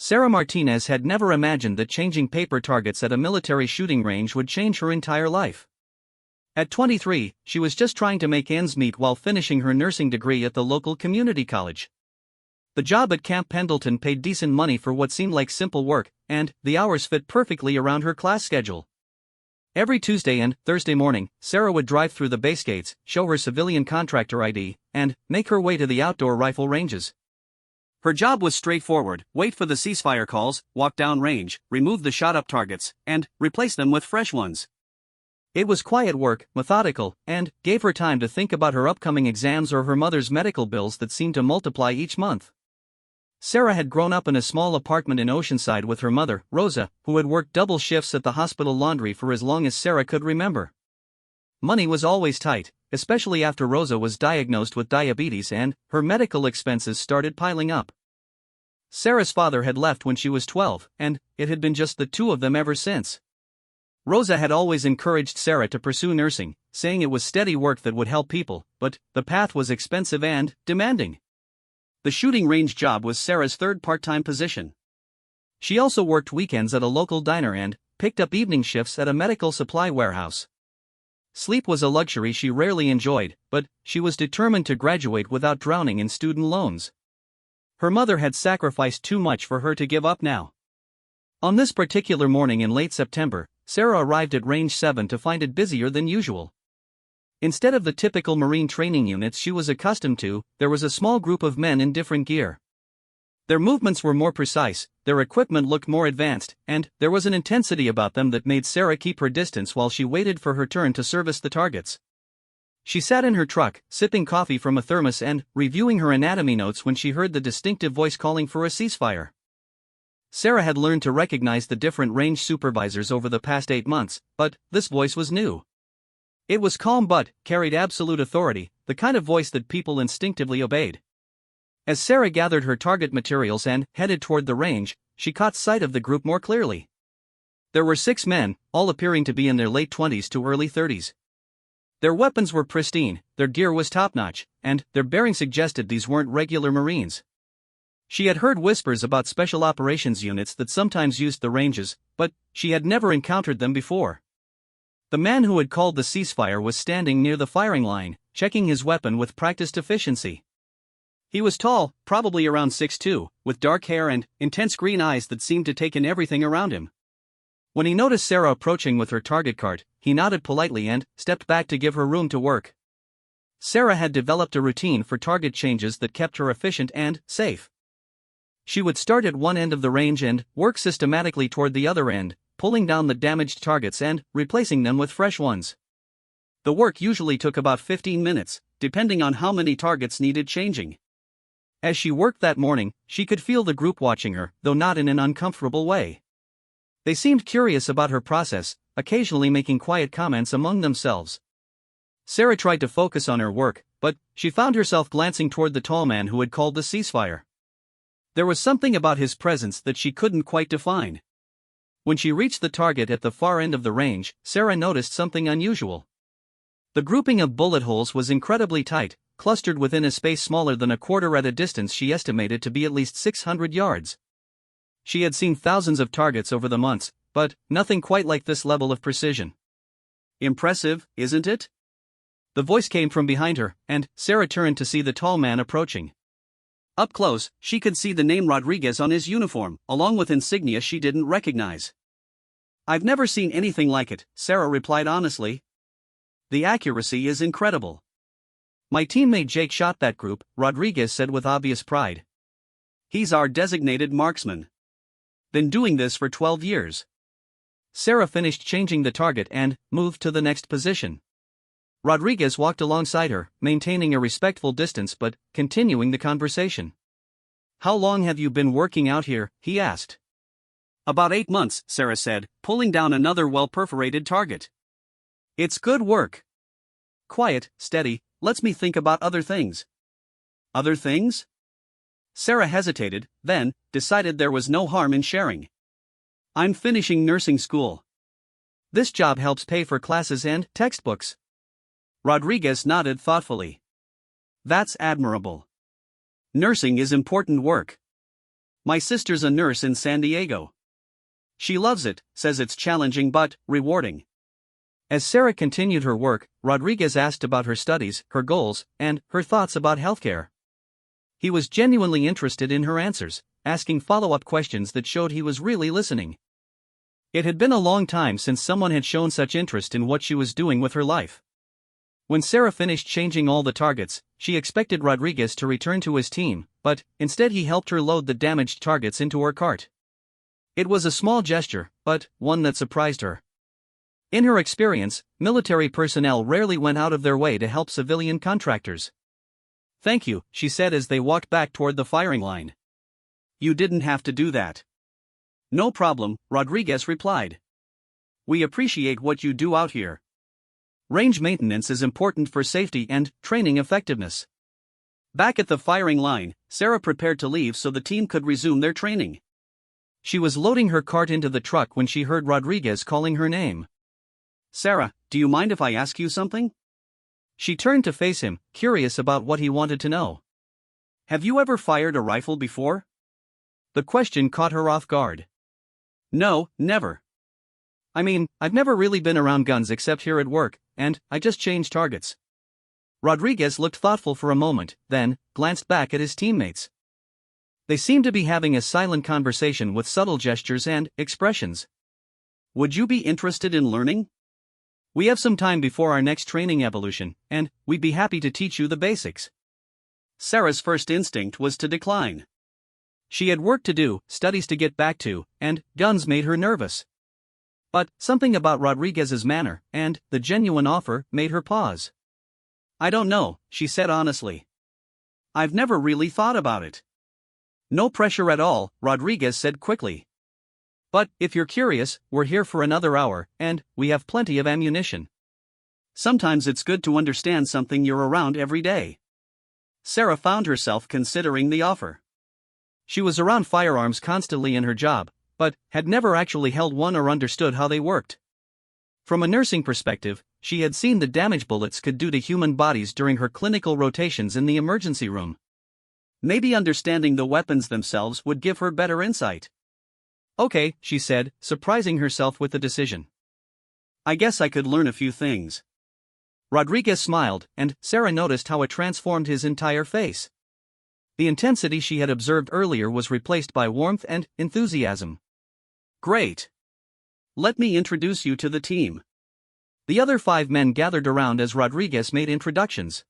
Sarah Martinez had never imagined that changing paper targets at a military shooting range would change her entire life. At 23, she was just trying to make ends meet while finishing her nursing degree at the local community college. The job at Camp Pendleton paid decent money for what seemed like simple work, and the hours fit perfectly around her class schedule. Every Tuesday and Thursday morning, Sarah would drive through the base gates, show her civilian contractor ID, and make her way to the outdoor rifle ranges. Her job was straightforward: wait for the ceasefire calls, walk down range, remove the shot-up targets, and replace them with fresh ones. It was quiet work, methodical, and gave her time to think about her upcoming exams or her mother's medical bills that seemed to multiply each month. Sarah had grown up in a small apartment in Oceanside with her mother, Rosa, who had worked double shifts at the hospital laundry for as long as Sarah could remember. Money was always tight, especially after Rosa was diagnosed with diabetes and her medical expenses started piling up. Sarah's father had left when she was 12, and it had been just the two of them ever since. Rosa had always encouraged Sarah to pursue nursing, saying it was steady work that would help people, but the path was expensive and demanding. The shooting range job was Sarah's third part-time position. She also worked weekends at a local diner and picked up evening shifts at a medical supply warehouse. Sleep was a luxury she rarely enjoyed, but she was determined to graduate without drowning in student loans. Her mother had sacrificed too much for her to give up now. On this particular morning in late September, Sarah arrived at Range 7 to find it busier than usual. Instead of the typical Marine training units she was accustomed to, there was a small group of men in different gear. Their movements were more precise, their equipment looked more advanced, and there was an intensity about them that made Sarah keep her distance while she waited for her turn to service the targets. She sat in her truck, sipping coffee from a thermos and reviewing her anatomy notes when she heard the distinctive voice calling for a ceasefire. Sarah had learned to recognize the different range supervisors over the past 8 months, but this voice was new. It was calm but carried absolute authority, the kind of voice that people instinctively obeyed. As Sarah gathered her target materials and headed toward the range, she caught sight of the group more clearly. There were 6 men, all appearing to be in their late 20s to early 30s. Their weapons were pristine, their gear was top-notch, and their bearing suggested these weren't regular Marines. She had heard whispers about special operations units that sometimes used the ranges, but she had never encountered them before. The man who had called the ceasefire was standing near the firing line, checking his weapon with practiced efficiency. He was tall, probably around 6'2", with dark hair and intense green eyes that seemed to take in everything around him. When he noticed Sarah approaching with her target cart, he nodded politely and stepped back to give her room to work. Sarah had developed a routine for target changes that kept her efficient and safe. She would start at one end of the range and work systematically toward the other end, pulling down the damaged targets and replacing them with fresh ones. The work usually took about 15 minutes, depending on how many targets needed changing. As she worked that morning, she could feel the group watching her, though not in an uncomfortable way. They seemed curious about her process, occasionally making quiet comments among themselves. Sarah tried to focus on her work, but she found herself glancing toward the tall man who had called the ceasefire. There was something about his presence that she couldn't quite define. When she reached the target at the far end of the range, Sarah noticed something unusual. The grouping of bullet holes was incredibly tight, clustered within a space smaller than a quarter at a distance she estimated to be at least 600 yards. She had seen thousands of targets over the months, but nothing quite like this level of precision. "Impressive, isn't it?" The voice came from behind her, and Sarah turned to see the tall man approaching. Up close, she could see the name Rodriguez on his uniform, along with insignia she didn't recognize. "I've never seen anything like it," Sarah replied honestly. "The accuracy is incredible." "My teammate Jake shot that group," Rodriguez said with obvious pride. "He's our designated marksman. Been doing this for 12 years. Sarah finished changing the target and moved to the next position. Rodriguez walked alongside her, maintaining a respectful distance but continuing the conversation. "How long have you been working out here?" he asked. "About 8 months," Sarah said, pulling down another well-perforated target. "It's good work. Quiet, steady, lets me think about other things." "Other things?" Sarah hesitated, then decided there was no harm in sharing. "I'm finishing nursing school. This job helps pay for classes and textbooks." Rodriguez nodded thoughtfully. "That's admirable. Nursing is important work. My sister's a nurse in San Diego. She loves it, says it's challenging but rewarding. As Sarah continued her work, Rodriguez asked about her studies, her goals, and her thoughts about healthcare. He was genuinely interested in her answers, asking follow-up questions that showed he was really listening. It had been a long time since someone had shown such interest in what she was doing with her life. When Sarah finished changing all the targets, she expected Rodriguez to return to his team, but instead he helped her load the damaged targets into her cart. It was a small gesture, but one that surprised her. In her experience, military personnel rarely went out of their way to help civilian contractors. "Thank you," she said as they walked back toward the firing line. "You didn't have to do that." "No problem," Rodriguez replied. "We appreciate what you do out here. Range maintenance is important for safety and training effectiveness." Back at the firing line, Sarah prepared to leave so the team could resume their training. She was loading her cart into the truck when she heard Rodriguez calling her name. "Sarah, do you mind if I ask you something?" She turned to face him, curious about what he wanted to know. "Have you ever fired a rifle before?" The question caught her off guard. "No, never. I mean, I've never really been around guns except here at work, and I just changed targets." Rodriguez looked thoughtful for a moment, then glanced back at his teammates. They seemed to be having a silent conversation with subtle gestures and expressions. "Would you be interested in learning? We have some time before our next training evolution, and we'd be happy to teach you the basics." Sarah's first instinct was to decline. She had work to do, studies to get back to, and guns made her nervous. But something about Rodriguez's manner and the genuine offer made her pause. "I don't know," she said honestly. "I've never really thought about it." "No pressure at all," Rodriguez said quickly. "But if you're curious, we're here for another hour, and we have plenty of ammunition. Sometimes it's good to understand something you're around every day." Sarah found herself considering the offer. She was around firearms constantly in her job, but had never actually held one or understood how they worked. From a nursing perspective, she had seen the damage bullets could do to human bodies during her clinical rotations in the emergency room. Maybe understanding the weapons themselves would give her better insight. "Okay," she said, surprising herself with the decision. "I guess I could learn a few things." Rodriguez smiled, and Sarah noticed how it transformed his entire face. The intensity she had observed earlier was replaced by warmth and enthusiasm. "Great. Let me introduce you to the team." The other 5 men gathered around as Rodriguez made introductions.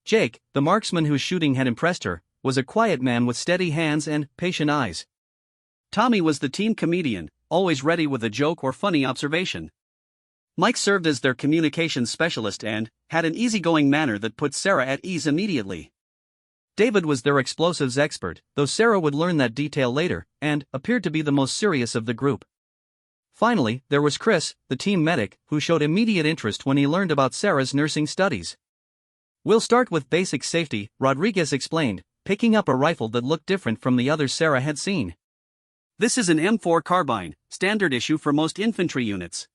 Jake, the marksman whose shooting had impressed her, was a quiet man with steady hands and patient eyes. Tommy was the team comedian, always ready with a joke or funny observation. Mike served as their communications specialist and had an easygoing manner that put Sarah at ease immediately. David was their explosives expert, though Sarah would learn that detail later, and appeared to be the most serious of the group. Finally, there was Chris, the team medic, who showed immediate interest when he learned about Sarah's nursing studies. "We'll start with basic safety," Rodriguez explained, picking up a rifle that looked different from the others Sarah had seen. "This is an M4 carbine, standard issue for most infantry units.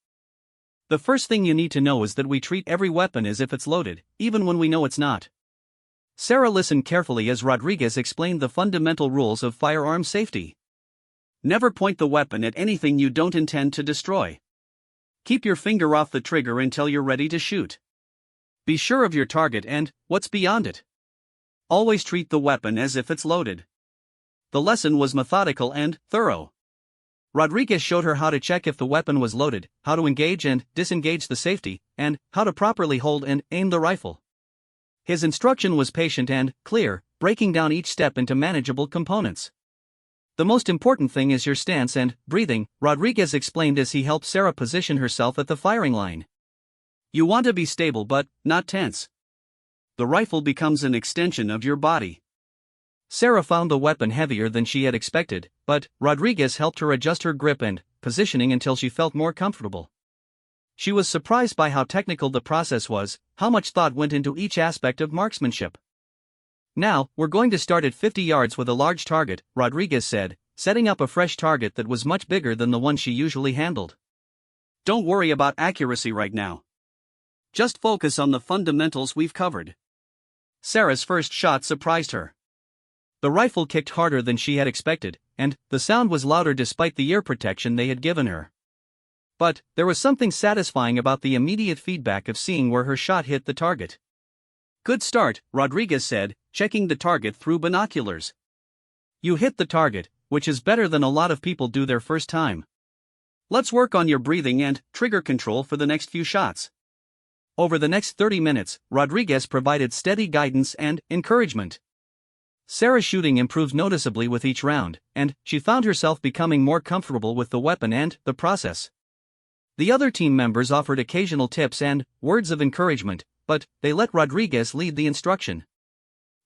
The first thing you need to know is that we treat every weapon as if it's loaded, even when we know it's not." Sarah listened carefully as Rodriguez explained the fundamental rules of firearm safety. Never point the weapon at anything you don't intend to destroy. Keep your finger off the trigger until you're ready to shoot. Be sure of your target and what's beyond it. Always treat the weapon as if it's loaded. The lesson was methodical and thorough. Rodriguez showed her how to check if the weapon was loaded, how to engage and disengage the safety, and how to properly hold and aim the rifle. His instruction was patient and clear, breaking down each step into manageable components. "The most important thing is your stance and breathing," Rodriguez explained as he helped Sarah position herself at the firing line. "You want to be stable but not tense. The rifle becomes an extension of your body." Sarah found the weapon heavier than she had expected, but Rodriguez helped her adjust her grip and positioning until she felt more comfortable. She was surprised by how technical the process was, how much thought went into each aspect of marksmanship. "Now, we're going to start at 50 yards with a large target," Rodriguez said, setting up a fresh target that was much bigger than the one she usually handled. "Don't worry about accuracy right now. Just focus on the fundamentals we've covered." Sarah's first shot surprised her. The rifle kicked harder than she had expected, and the sound was louder despite the ear protection they had given her. But there was something satisfying about the immediate feedback of seeing where her shot hit the target. "Good start," Rodriguez said, checking the target through binoculars. "You hit the target, which is better than a lot of people do their first time. Let's work on your breathing and trigger control for the next few shots." Over the next 30 minutes, Rodriguez provided steady guidance and encouragement. Sarah's shooting improved noticeably with each round, and she found herself becoming more comfortable with the weapon and the process. The other team members offered occasional tips and words of encouragement, but they let Rodriguez lead the instruction.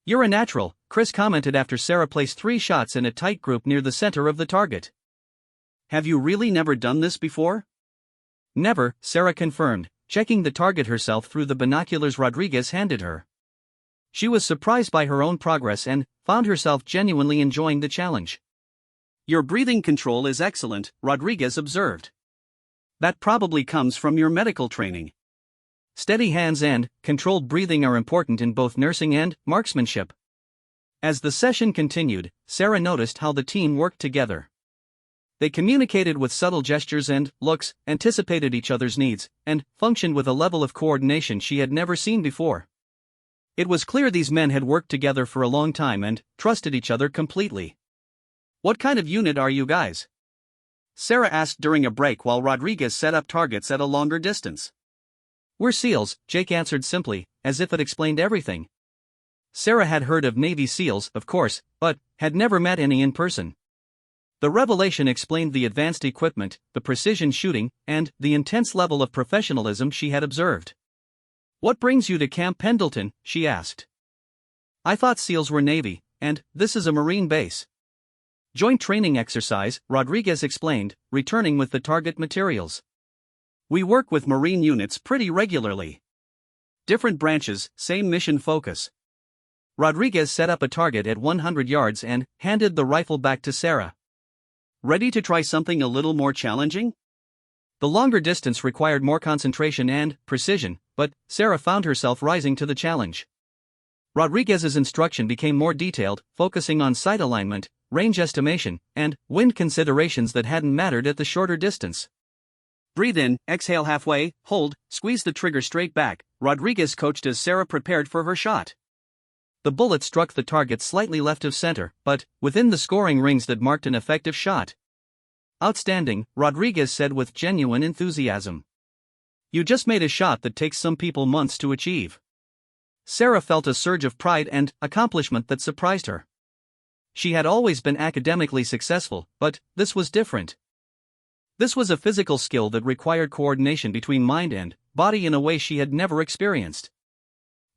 "You're a natural," Chris commented after Sarah placed 3 shots in a tight group near the center of the target. "Have you really never done this before?" "Never," Sarah confirmed, checking the target herself through the binoculars Rodriguez handed her. She was surprised by her own progress and found herself genuinely enjoying the challenge. "Your breathing control is excellent," Rodriguez observed. "That probably comes from your medical training." Steady hands and controlled breathing are important in both nursing and marksmanship. As the session continued, Sarah noticed how the team worked together. They communicated with subtle gestures and looks, anticipated each other's needs, and functioned with a level of coordination she had never seen before. It was clear these men had worked together for a long time and trusted each other completely. "What kind of unit are you guys?" Sarah asked during a break while Rodriguez set up targets at a longer distance. "We're SEALs," Jake answered simply, as if it explained everything. Sarah had heard of Navy SEALs, of course, but had never met any in person. The revelation explained the advanced equipment, the precision shooting, and the intense level of professionalism she had observed. "What brings you to Camp Pendleton?" she asked. "I thought SEALs were Navy, and this is a Marine base." "Joint training exercise," Rodriguez explained, returning with the target materials. "We work with Marine units pretty regularly. Different branches, same mission focus." Rodriguez set up a target at 100 yards and handed the rifle back to Sarah. "Ready to try something a little more challenging?" The longer distance required more concentration and precision, but Sarah found herself rising to the challenge. Rodriguez's instruction became more detailed, focusing on sight alignment, range estimation, and wind considerations that hadn't mattered at the shorter distance. "Breathe in, exhale halfway, hold, squeeze the trigger straight back," Rodriguez coached as Sarah prepared for her shot. The bullet struck the target slightly left of center, but within the scoring rings that marked an effective shot. "Outstanding," Rodriguez said with genuine enthusiasm. "You just made a shot that takes some people months to achieve." Sarah felt a surge of pride and accomplishment that surprised her. She had always been academically successful, but this was different. This was a physical skill that required coordination between mind and body in a way she had never experienced.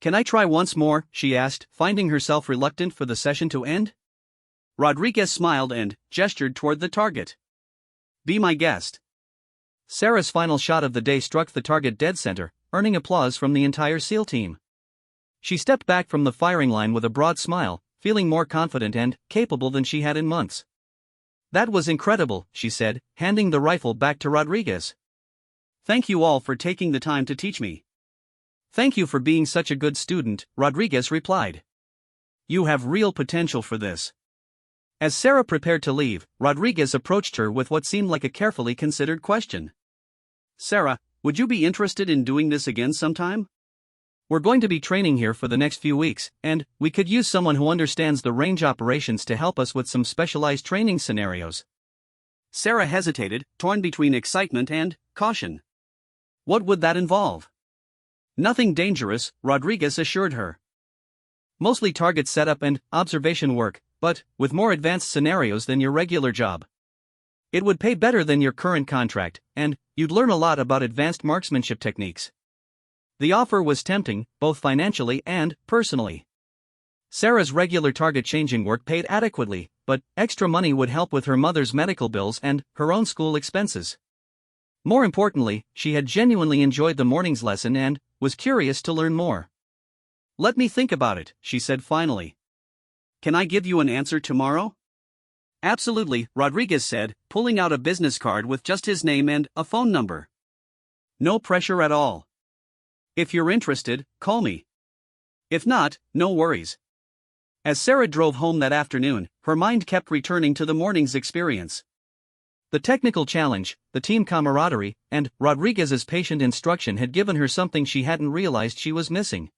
"Can I try once more?" she asked, finding herself reluctant for the session to end. Rodriguez smiled and gestured toward the target. "Be my guest." Sarah's final shot of the day struck the target dead center, earning applause from the entire SEAL team. She stepped back from the firing line with a broad smile, feeling more confident and capable than she had in months. "That was incredible," she said, handing the rifle back to Rodriguez. "Thank you all for taking the time to teach me." "Thank you for being such a good student," Rodriguez replied. "You have real potential for this." As Sarah prepared to leave, Rodriguez approached her with what seemed like a carefully considered question. "Sarah, would you be interested in doing this again sometime? We're going to be training here for the next few weeks, and we could use someone who understands the range operations to help us with some specialized training scenarios." Sarah hesitated, torn between excitement and caution. "What would that involve?" "Nothing dangerous," Rodriguez assured her. "Mostly target setup and observation work, but with more advanced scenarios than your regular job. It would pay better than your current contract, and you'd learn a lot about advanced marksmanship techniques." The offer was tempting, both financially and personally. Sarah's regular target changing work paid adequately, but extra money would help with her mother's medical bills and her own school expenses. More importantly, she had genuinely enjoyed the morning's lesson and was curious to learn more. "Let me think about it," she said finally. "Can I give you an answer tomorrow?" "Absolutely," Rodriguez said, pulling out a business card with just his name and a phone number. "No pressure at all. If you're interested, call me. If not, no worries." As Sarah drove home that afternoon, her mind kept returning to the morning's experience. The technical challenge, the team camaraderie, and Rodriguez's patient instruction had given her something she hadn't realized she was missing.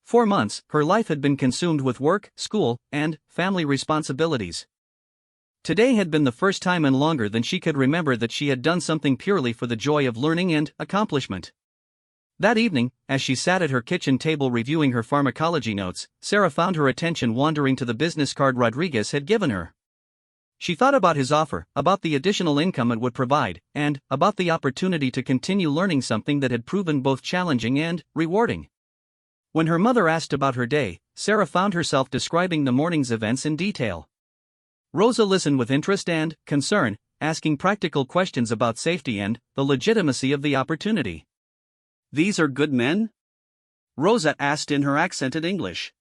For months, her life had been consumed with work, school, and family responsibilities. Today had been the first time in longer than she could remember that she had done something purely for the joy of learning and accomplishment. That evening, as she sat at her kitchen table reviewing her pharmacology notes, Sarah found her attention wandering to the business card Rodriguez had given her. She thought about his offer, about the additional income it would provide, and about the opportunity to continue learning something that had proven both challenging and rewarding. When her mother asked about her day, Sarah found herself describing the morning's events in detail. Rosa listened with interest and concern, asking practical questions about safety and the legitimacy of the opportunity. "These are good men?" Rosa asked in her accented English.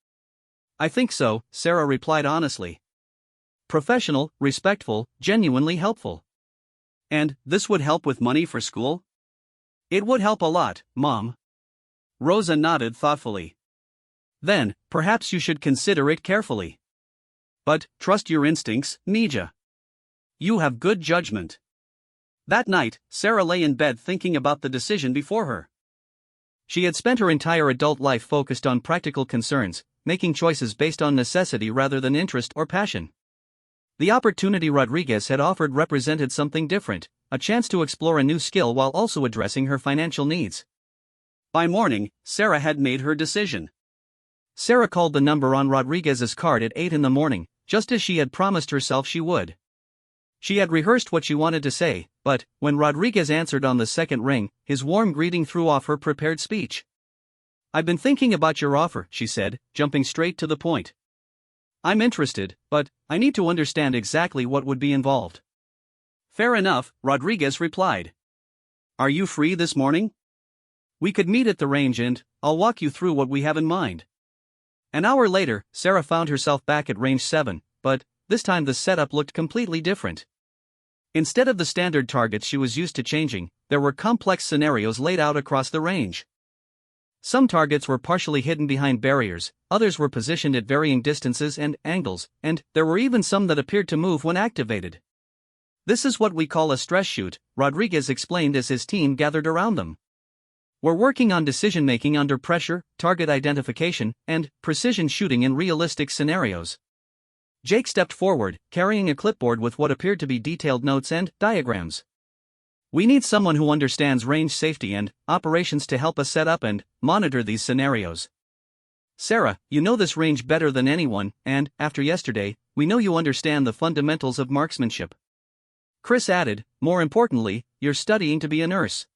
"I think so," Sarah replied honestly. "Professional, respectful, genuinely helpful." "And this would help with money for school?" "It would help a lot, Mom." Rosa nodded thoughtfully. "Then, perhaps you should consider it carefully. But trust your instincts, Mija. You have good judgment." That night, Sarah lay in bed thinking about the decision before her. She had spent her entire adult life focused on practical concerns, making choices based on necessity rather than interest or passion. The opportunity Rodriguez had offered represented something different, a chance to explore a new skill while also addressing her financial needs. By morning, Sarah had made her decision. Sarah called the number on Rodriguez's card at 8 in the morning, just as she had promised herself she would. She had rehearsed what she wanted to say, but when Rodriguez answered on the second ring, his warm greeting threw off her prepared speech. "I've been thinking about your offer," she said, jumping straight to the point. "I'm interested, but I need to understand exactly what would be involved." "Fair enough," Rodriguez replied. "Are you free this morning? We could meet at the range and I'll walk you through what we have in mind." An hour later, Sarah found herself back at range 7, but this time the setup looked completely different. Instead of the standard targets she was used to changing, there were complex scenarios laid out across the range. Some targets were partially hidden behind barriers, others were positioned at varying distances and angles, and there were even some that appeared to move when activated. "This is what we call a stress shoot," Rodriguez explained as his team gathered around them. "We're working on decision-making under pressure, target identification, and precision shooting in realistic scenarios." Jake stepped forward, carrying a clipboard with what appeared to be detailed notes and diagrams. "We need someone who understands range safety and operations to help us set up and monitor these scenarios. Sarah, you know this range better than anyone, and, after yesterday, we know you understand the fundamentals of marksmanship." Chris added, "More importantly, you're studying to be a nurse.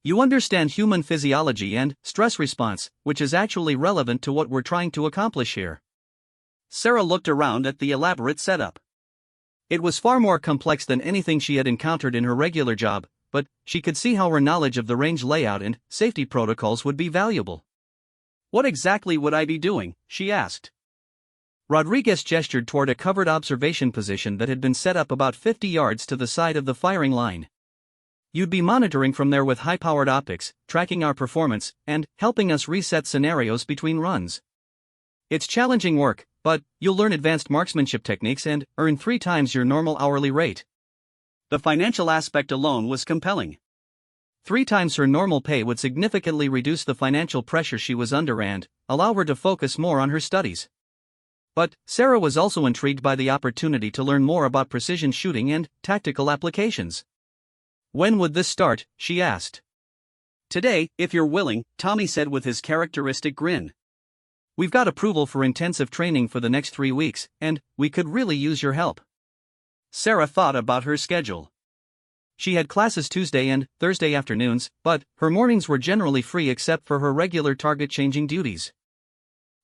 You understand human physiology and stress response, which is actually relevant to what we're trying to accomplish here." Sarah looked around at the elaborate setup. It was far more complex than anything she had encountered in her regular job, but she could see how her knowledge of the range layout and safety protocols would be valuable. "What exactly would I be doing?" she asked. Rodriguez gestured toward a covered observation position that had been set up about 50 yards to the side of the firing line. "You'd be monitoring from there with high-powered optics, tracking our performance, and helping us reset scenarios between runs. It's challenging work, but you'll learn advanced marksmanship techniques and earn 3 times your normal hourly rate." The financial aspect alone was compelling. 3 times her normal pay would significantly reduce the financial pressure she was under and allow her to focus more on her studies. But Sarah was also intrigued by the opportunity to learn more about precision shooting and tactical applications. "When would this start?" she asked. "Today, if you're willing," Tommy said with his characteristic grin. "We've got approval for intensive training for the next 3 weeks, and we could really use your help." Sarah thought about her schedule. She had classes Tuesday and Thursday afternoons, but her mornings were generally free except for her regular target-changing duties.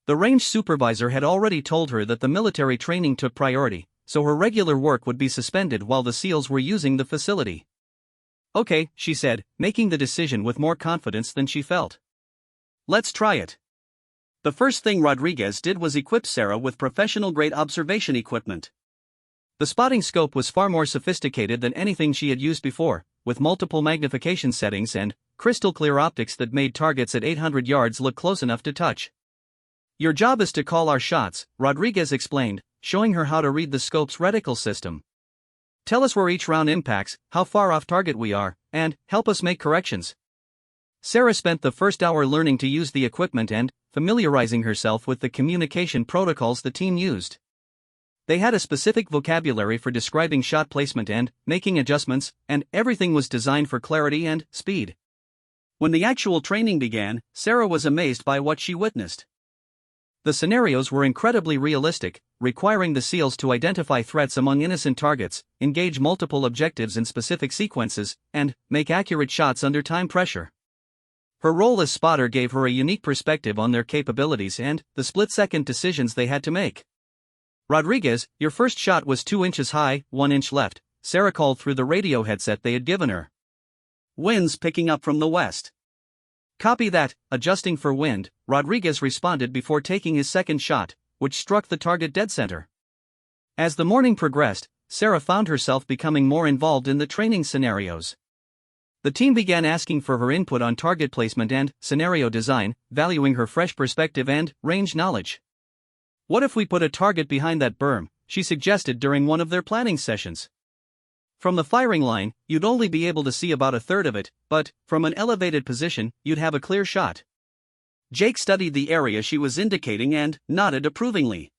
The range supervisor had already told her that the military training took priority, so her regular work would be suspended while the SEALs were using the facility. "Okay," she said, making the decision with more confidence than she felt. "Let's try it." The first thing Rodriguez did was equip Sarah with professional-grade observation equipment. The spotting scope was far more sophisticated than anything she had used before, with multiple magnification settings and crystal-clear optics that made targets at 800 yards look close enough to touch. Your job is to call our shots, Rodriguez explained, showing her how to read the scope's reticle system. Tell us where each round impacts, how far off target we are, and help us make corrections. Sarah spent the first hour learning to use the equipment and familiarizing herself with the communication protocols the team used. They had a specific vocabulary for describing shot placement and making adjustments, and everything was designed for clarity and speed. When the actual training began, Sarah was amazed by what she witnessed. The scenarios were incredibly realistic, requiring the SEALs to identify threats among innocent targets, engage multiple objectives in specific sequences, and make accurate shots under time pressure. Her role as spotter gave her a unique perspective on their capabilities and the split-second decisions they had to make. Rodriguez, your first shot was 2 inches high, 1 inch left, Sarah called through the radio headset they had given her. Winds picking up from the west. Copy that, adjusting for wind, Rodriguez responded before taking his second shot, which struck the target dead center. As the morning progressed, Sarah found herself becoming more involved in the training scenarios. The team began asking for her input on target placement and scenario design, valuing her fresh perspective and range knowledge. What if we put a target behind that berm, she suggested during one of their planning sessions. From the firing line, you'd only be able to see about a third of it, but from an elevated position, you'd have a clear shot. Jake studied the area she was indicating and nodded approvingly.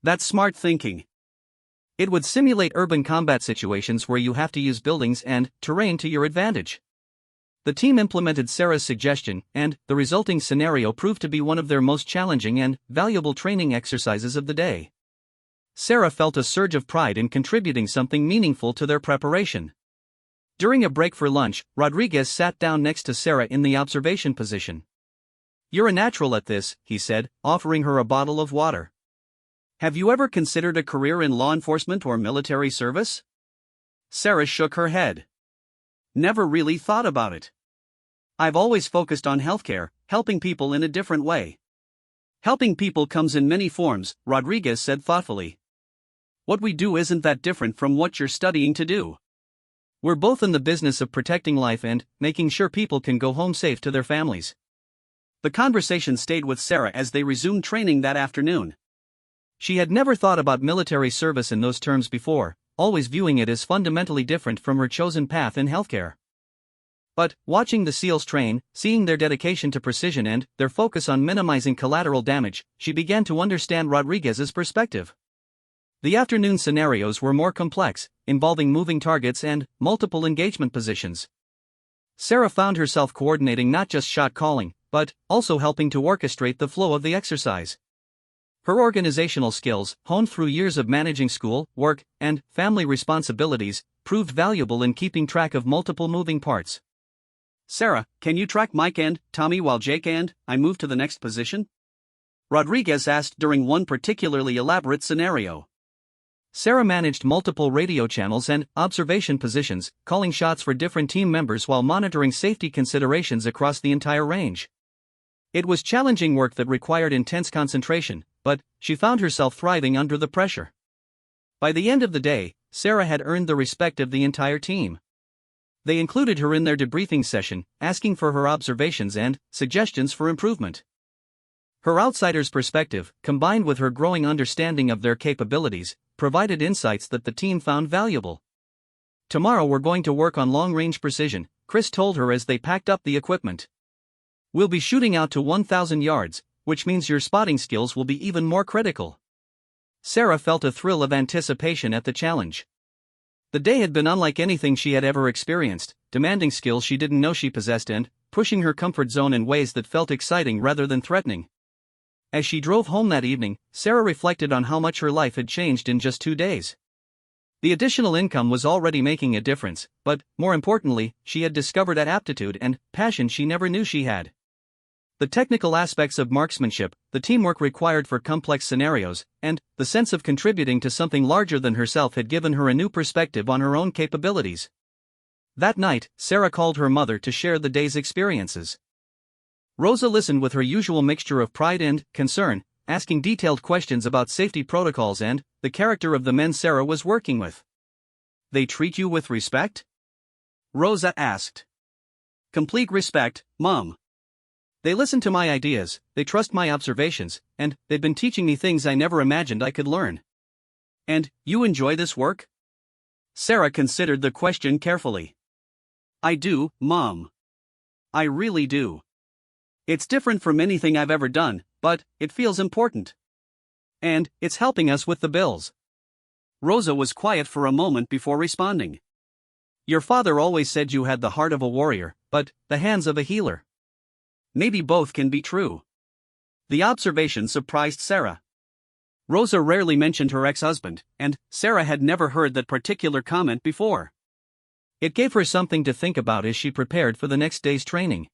That's smart thinking. It would simulate urban combat situations where you have to use buildings and terrain to your advantage. The team implemented Sarah's suggestion, and the resulting scenario proved to be one of their most challenging and valuable training exercises of the day. Sarah felt a surge of pride in contributing something meaningful to their preparation. During a break for lunch, Rodriguez sat down next to Sarah in the observation position. You're a natural at this, he said, offering her a bottle of water. Have you ever considered a career in law enforcement or military service? Sarah shook her head. Never really thought about it. I've always focused on healthcare, helping people in a different way. Helping people comes in many forms, Rodriguez said thoughtfully. What we do isn't that different from what you're studying to do. We're both in the business of protecting life and making sure people can go home safe to their families. The conversation stayed with Sarah as they resumed training that afternoon. She had never thought about military service in those terms before, always viewing it as fundamentally different from her chosen path in healthcare. But, watching the SEALs train, seeing their dedication to precision and their focus on minimizing collateral damage, she began to understand Rodriguez's perspective. The afternoon scenarios were more complex, involving moving targets and multiple engagement positions. Sarah found herself coordinating not just shot calling, but also helping to orchestrate the flow of the exercise. Her organizational skills, honed through years of managing school, work, and family responsibilities, proved valuable in keeping track of multiple moving parts. Sarah, can you track Mike and Tommy while Jake and I move to the next position? Rodriguez asked during one particularly elaborate scenario. Sarah managed multiple radio channels and observation positions, calling shots for different team members while monitoring safety considerations across the entire range. It was challenging work that required intense concentration, but she found herself thriving under the pressure. By the end of the day, Sarah had earned the respect of the entire team. They included her in their debriefing session, asking for her observations and suggestions for improvement. Her outsider's perspective, combined with her growing understanding of their capabilities, provided insights that the team found valuable. Tomorrow we're going to work on long-range precision, Chris told her as they packed up the equipment. We'll be shooting out to 1,000 yards, which means your spotting skills will be even more critical. Sarah felt a thrill of anticipation at the challenge. The day had been unlike anything she had ever experienced, demanding skills she didn't know she possessed and pushing her comfort zone in ways that felt exciting rather than threatening. As she drove home that evening, Sarah reflected on how much her life had changed in just 2 days. The additional income was already making a difference, but, more importantly, she had discovered an aptitude and passion she never knew she had. The technical aspects of marksmanship, the teamwork required for complex scenarios, and the sense of contributing to something larger than herself had given her a new perspective on her own capabilities. That night, Sarah called her mother to share the day's experiences. Rosa listened with her usual mixture of pride and concern, asking detailed questions about safety protocols and the character of the men Sarah was working with. They treat you with respect? Rosa asked. Complete respect, Mom. They listen to my ideas, they trust my observations, and they've been teaching me things I never imagined I could learn. And you enjoy this work? Sarah considered the question carefully. I do, Mom. I really do. It's different from anything I've ever done, but it feels important. And it's helping us with the bills. Rosa was quiet for a moment before responding. Your father always said you had the heart of a warrior, but the hands of a healer. Maybe both can be true. The observation surprised Sarah. Rosa rarely mentioned her ex-husband, and Sarah had never heard that particular comment before. It gave her something to think about as she prepared for the next day's training.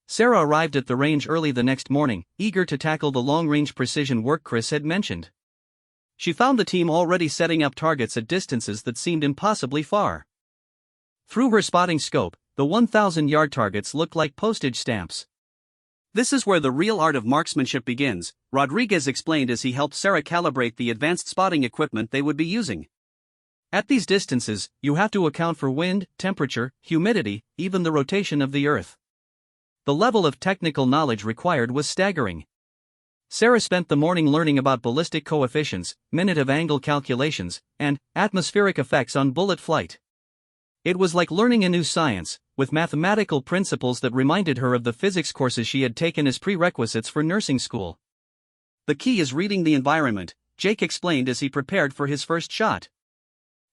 Sarah arrived at the range early the next morning, eager to tackle the long-range precision work Chris had mentioned. She found the team already setting up targets at distances that seemed impossibly far. Through her spotting scope, the 1,000-yard targets looked like postage stamps. This is where the real art of marksmanship begins, Rodriguez explained as he helped Sarah calibrate the advanced spotting equipment they would be using. At these distances, you have to account for wind, temperature, humidity, even the rotation of the Earth. The level of technical knowledge required was staggering. Sarah spent the morning learning about ballistic coefficients, minute of angle calculations, and atmospheric effects on bullet flight. It was like learning a new science, with mathematical principles that reminded her of the physics courses she had taken as prerequisites for nursing school. The key is reading the environment, Jake explained as he prepared for his first shot.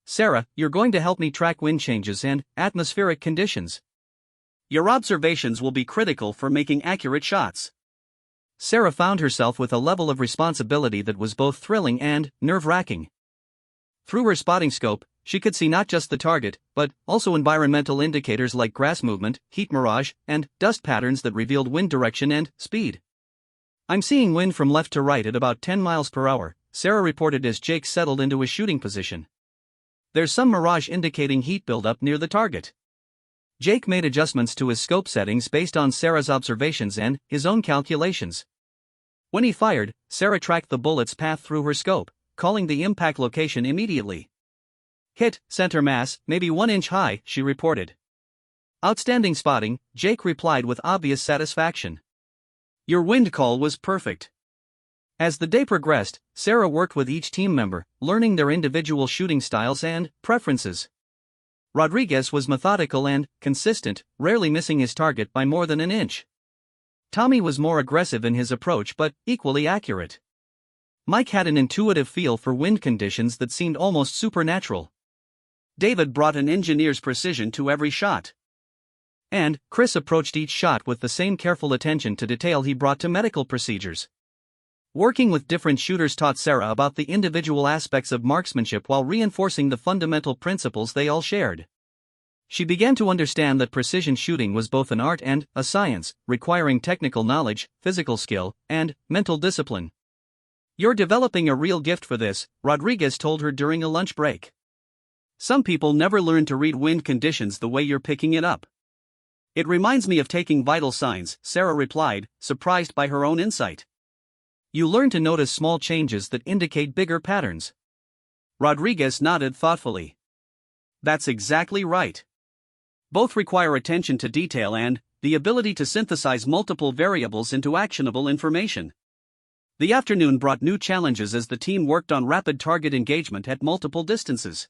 Sarah, you're going to help me track wind changes and atmospheric conditions. Your observations will be critical for making accurate shots. Sarah found herself with a level of responsibility that was both thrilling and nerve-wracking. Through her spotting scope, she could see not just the target, but also environmental indicators like grass movement, heat mirage, and dust patterns that revealed wind direction and speed. I'm seeing wind from left to right at about 10 miles per hour, Sarah reported as Jake settled into his shooting position. There's some mirage indicating heat buildup near the target. Jake made adjustments to his scope settings based on Sarah's observations and his own calculations. When he fired, Sarah tracked the bullet's path through her scope, calling the impact location immediately. Hit, center mass, maybe 1 inch high, she reported. Outstanding spotting, Jake replied with obvious satisfaction. Your wind call was perfect. As the day progressed, Sarah worked with each team member, learning their individual shooting styles and preferences. Rodriguez was methodical and consistent, rarely missing his target by more than an inch. Tommy was more aggressive in his approach but equally accurate. Mike had an intuitive feel for wind conditions that seemed almost supernatural. David brought an engineer's precision to every shot. And Chris approached each shot with the same careful attention to detail he brought to medical procedures. Working with different shooters taught Sarah about the individual aspects of marksmanship while reinforcing the fundamental principles they all shared. She began to understand that precision shooting was both an art and a science, requiring technical knowledge, physical skill, and mental discipline. You're developing a real gift for this, Rodriguez told her during a lunch break. Some people never learn to read wind conditions the way you're picking it up. It reminds me of taking vital signs, Sarah replied, surprised by her own insight. You learn to notice small changes that indicate bigger patterns. Rodriguez nodded thoughtfully. That's exactly right. Both require attention to detail and the ability to synthesize multiple variables into actionable information. The afternoon brought new challenges as the team worked on rapid target engagement at multiple distances.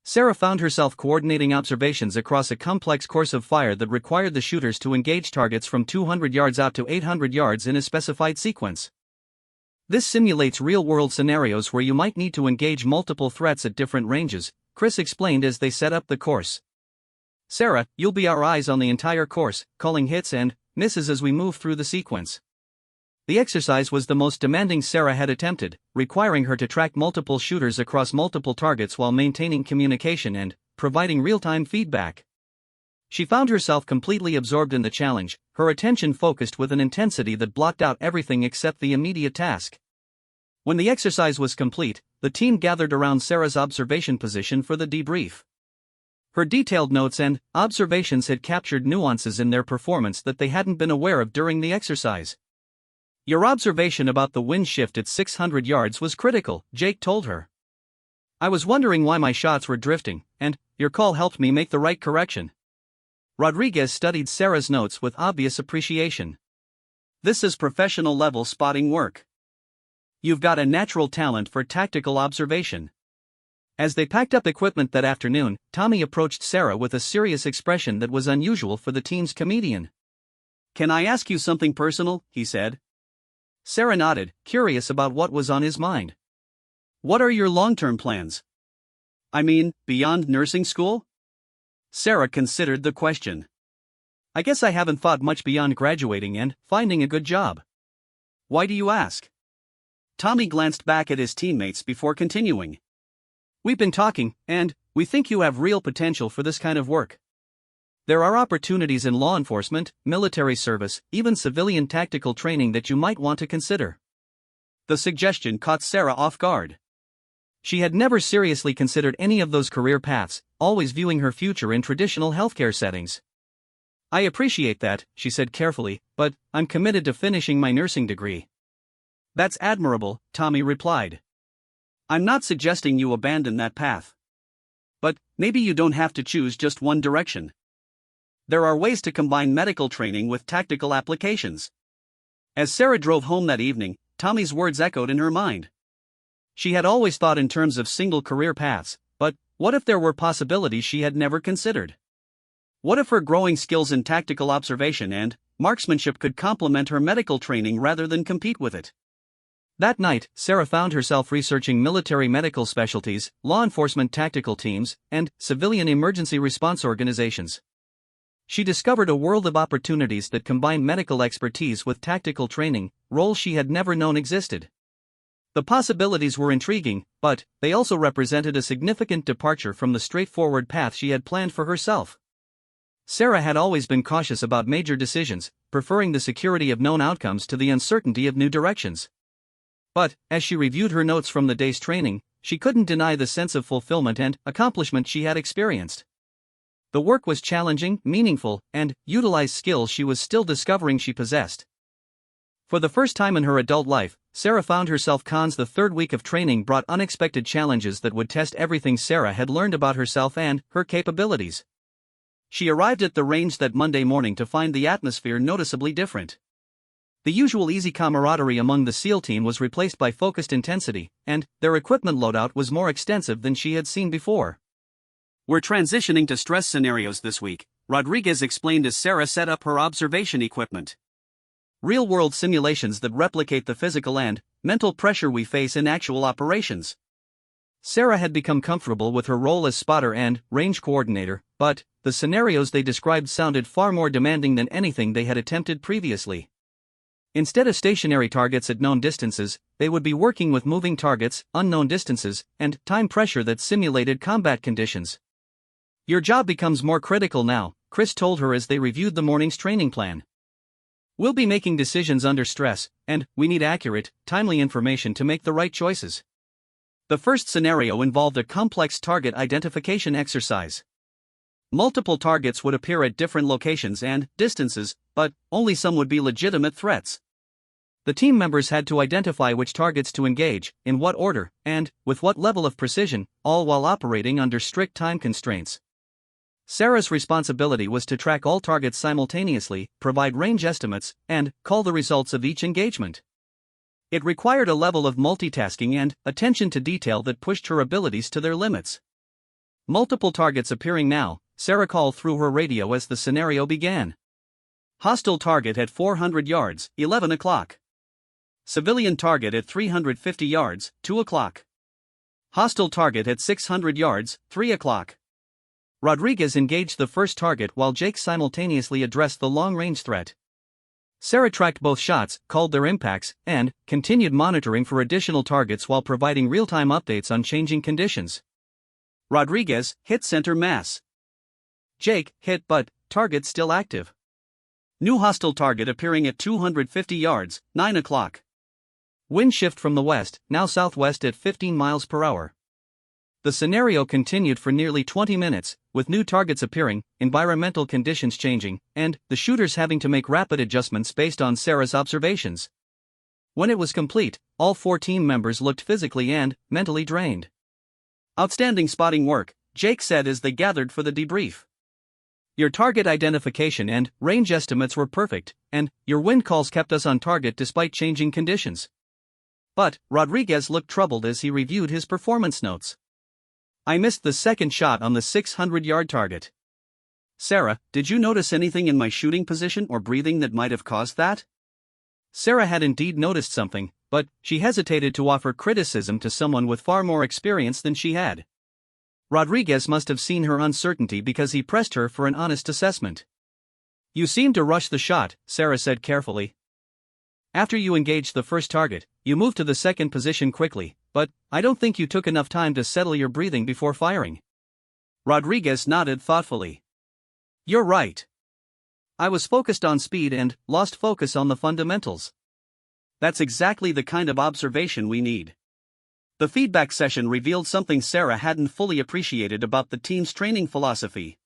Sarah found herself coordinating observations across a complex course of fire that required the shooters to engage targets from 200 yards out to 800 yards in a specified sequence. This simulates real-world scenarios where you might need to engage multiple threats at different ranges, Chris explained as they set up the course. Sarah, you'll be our eyes on the entire course, calling hits and misses as we move through the sequence. The exercise was the most demanding Sarah had attempted, requiring her to track multiple shooters across multiple targets while maintaining communication and providing real-time feedback. She found herself completely absorbed in the challenge, her attention focused with an intensity that blocked out everything except the immediate task. When the exercise was complete, the team gathered around Sarah's observation position for the debrief. Her detailed notes and observations had captured nuances in their performance that they hadn't been aware of during the exercise. Your observation about the wind shift at 600 yards was critical, Jake told her. I was wondering why my shots were drifting, and your call helped me make the right correction. Rodriguez studied Sarah's notes with obvious appreciation. This is professional level spotting work. You've got a natural talent for tactical observation. As they packed up equipment that afternoon, Tommy approached Sarah with a serious expression that was unusual for the team's comedian. "Can I ask you something personal?" he said. Sarah nodded, curious about what was on his mind. "What are your long-term plans? I mean, beyond nursing school?" Sarah considered the question. "I guess I haven't thought much beyond graduating and finding a good job." "Why do you ask?" Tommy glanced back at his teammates before continuing. "We've been talking, and we think you have real potential for this kind of work. There are opportunities in law enforcement, military service, even civilian tactical training that you might want to consider." The suggestion caught Sarah off guard. She had never seriously considered any of those career paths, always viewing her future in traditional healthcare settings. "I appreciate that," she said carefully, "but I'm committed to finishing my nursing degree." "That's admirable," Tommy replied. "I'm not suggesting you abandon that path. But maybe you don't have to choose just one direction. There are ways to combine medical training with tactical applications." As Sarah drove home that evening, Tommy's words echoed in her mind. She had always thought in terms of single career paths, but what if there were possibilities she had never considered? What if her growing skills in tactical observation and marksmanship could complement her medical training rather than compete with it? That night, Sarah found herself researching military medical specialties, law enforcement tactical teams, and civilian emergency response organizations. She discovered a world of opportunities that combined medical expertise with tactical training, roles she had never known existed. The possibilities were intriguing, but they also represented a significant departure from the straightforward path she had planned for herself. Sarah had always been cautious about major decisions, preferring the security of known outcomes to the uncertainty of new directions. But, as she reviewed her notes from the day's training, she couldn't deny the sense of fulfillment and accomplishment she had experienced. The work was challenging, meaningful, and utilized skills she was still discovering she possessed. For the first time in her adult life, Sarah found herself cons. The third week of training brought unexpected challenges that would test everything Sarah had learned about herself and her capabilities. She arrived at the range that Monday morning to find the atmosphere noticeably different. The usual easy camaraderie among the SEAL team was replaced by focused intensity, and their equipment loadout was more extensive than she had seen before. "We're transitioning to stress scenarios this week," Rodriguez explained as Sarah set up her observation equipment. "Real-world simulations that replicate the physical and mental pressure we face in actual operations." Sarah had become comfortable with her role as spotter and range coordinator, but the scenarios they described sounded far more demanding than anything they had attempted previously. Instead of stationary targets at known distances, they would be working with moving targets, unknown distances, and time pressure that simulated combat conditions. "Your job becomes more critical now," Chris told her as they reviewed the morning's training plan. "We'll be making decisions under stress, and we need accurate, timely information to make the right choices." The first scenario involved a complex target identification exercise. Multiple targets would appear at different locations and distances, but only some would be legitimate threats. The team members had to identify which targets to engage, in what order, and with what level of precision, all while operating under strict time constraints. Sarah's responsibility was to track all targets simultaneously, provide range estimates, and call the results of each engagement. It required a level of multitasking and attention to detail that pushed her abilities to their limits. Multiple targets appearing now, Sarah called through her radio as the scenario began. "Hostile target at 400 yards, 11 o'clock. Civilian target at 350 yards, 2 o'clock. Hostile target at 600 yards, 3 o'clock. Rodriguez engaged the first target while Jake simultaneously addressed the long-range threat. Sarah tracked both shots, called their impacts, and continued monitoring for additional targets while providing real-time updates on changing conditions. Rodriguez hit center mass. Jake hit but target still active. New hostile target appearing at 250 yards, 9 o'clock. Wind shift from the west, now southwest at 15 miles per hour. The scenario continued for nearly 20 minutes, with new targets appearing, environmental conditions changing, and the shooters having to make rapid adjustments based on Sarah's observations. When it was complete, all 4 team members looked physically and mentally drained. "Outstanding spotting work," Jake said as they gathered for the debrief. Your target identification and range estimates were perfect, and your wind calls kept us on target despite changing conditions. But Rodriguez looked troubled as he reviewed his performance notes. I missed the second shot on the 600-yard target. Sarah, did you notice anything in my shooting position or breathing that might have caused that? Sarah had indeed noticed something, but she hesitated to offer criticism to someone with far more experience than she had. Rodriguez must have seen her uncertainty because he pressed her for an honest assessment. You seemed to rush the shot, Sarah said carefully. After you engaged the first target, you moved to the second position quickly, but I don't think you took enough time to settle your breathing before firing. Rodriguez nodded thoughtfully. You're right. I was focused on speed and lost focus on the fundamentals. That's exactly the kind of observation we need. The feedback session revealed something Sarah hadn't fully appreciated about the team's training philosophy.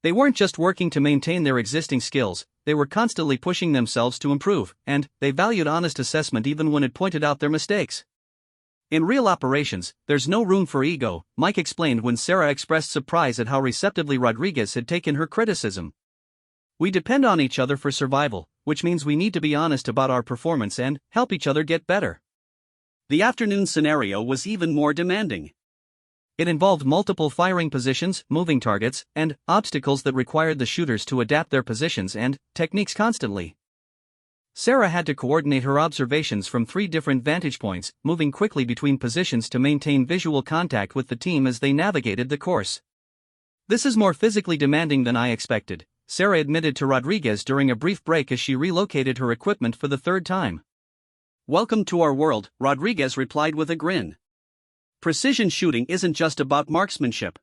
They weren't just working to maintain their existing skills, they were constantly pushing themselves to improve, and they valued honest assessment even when it pointed out their mistakes. In real operations, there's no room for ego, Mike explained when Sarah expressed surprise at how receptively Rodriguez had taken her criticism. We depend on each other for survival, which means we need to be honest about our performance and help each other get better. The afternoon scenario was even more demanding. It involved multiple firing positions, moving targets, and obstacles that required the shooters to adapt their positions and techniques constantly. Sarah had to coordinate her observations from 3 different vantage points, moving quickly between positions to maintain visual contact with the team as they navigated the course. This is more physically demanding than I expected, Sarah admitted to Rodriguez during a brief break as she relocated her equipment for the 3rd time. Welcome to our world, Rodriguez replied with a grin. Precision shooting isn't just about marksmanship.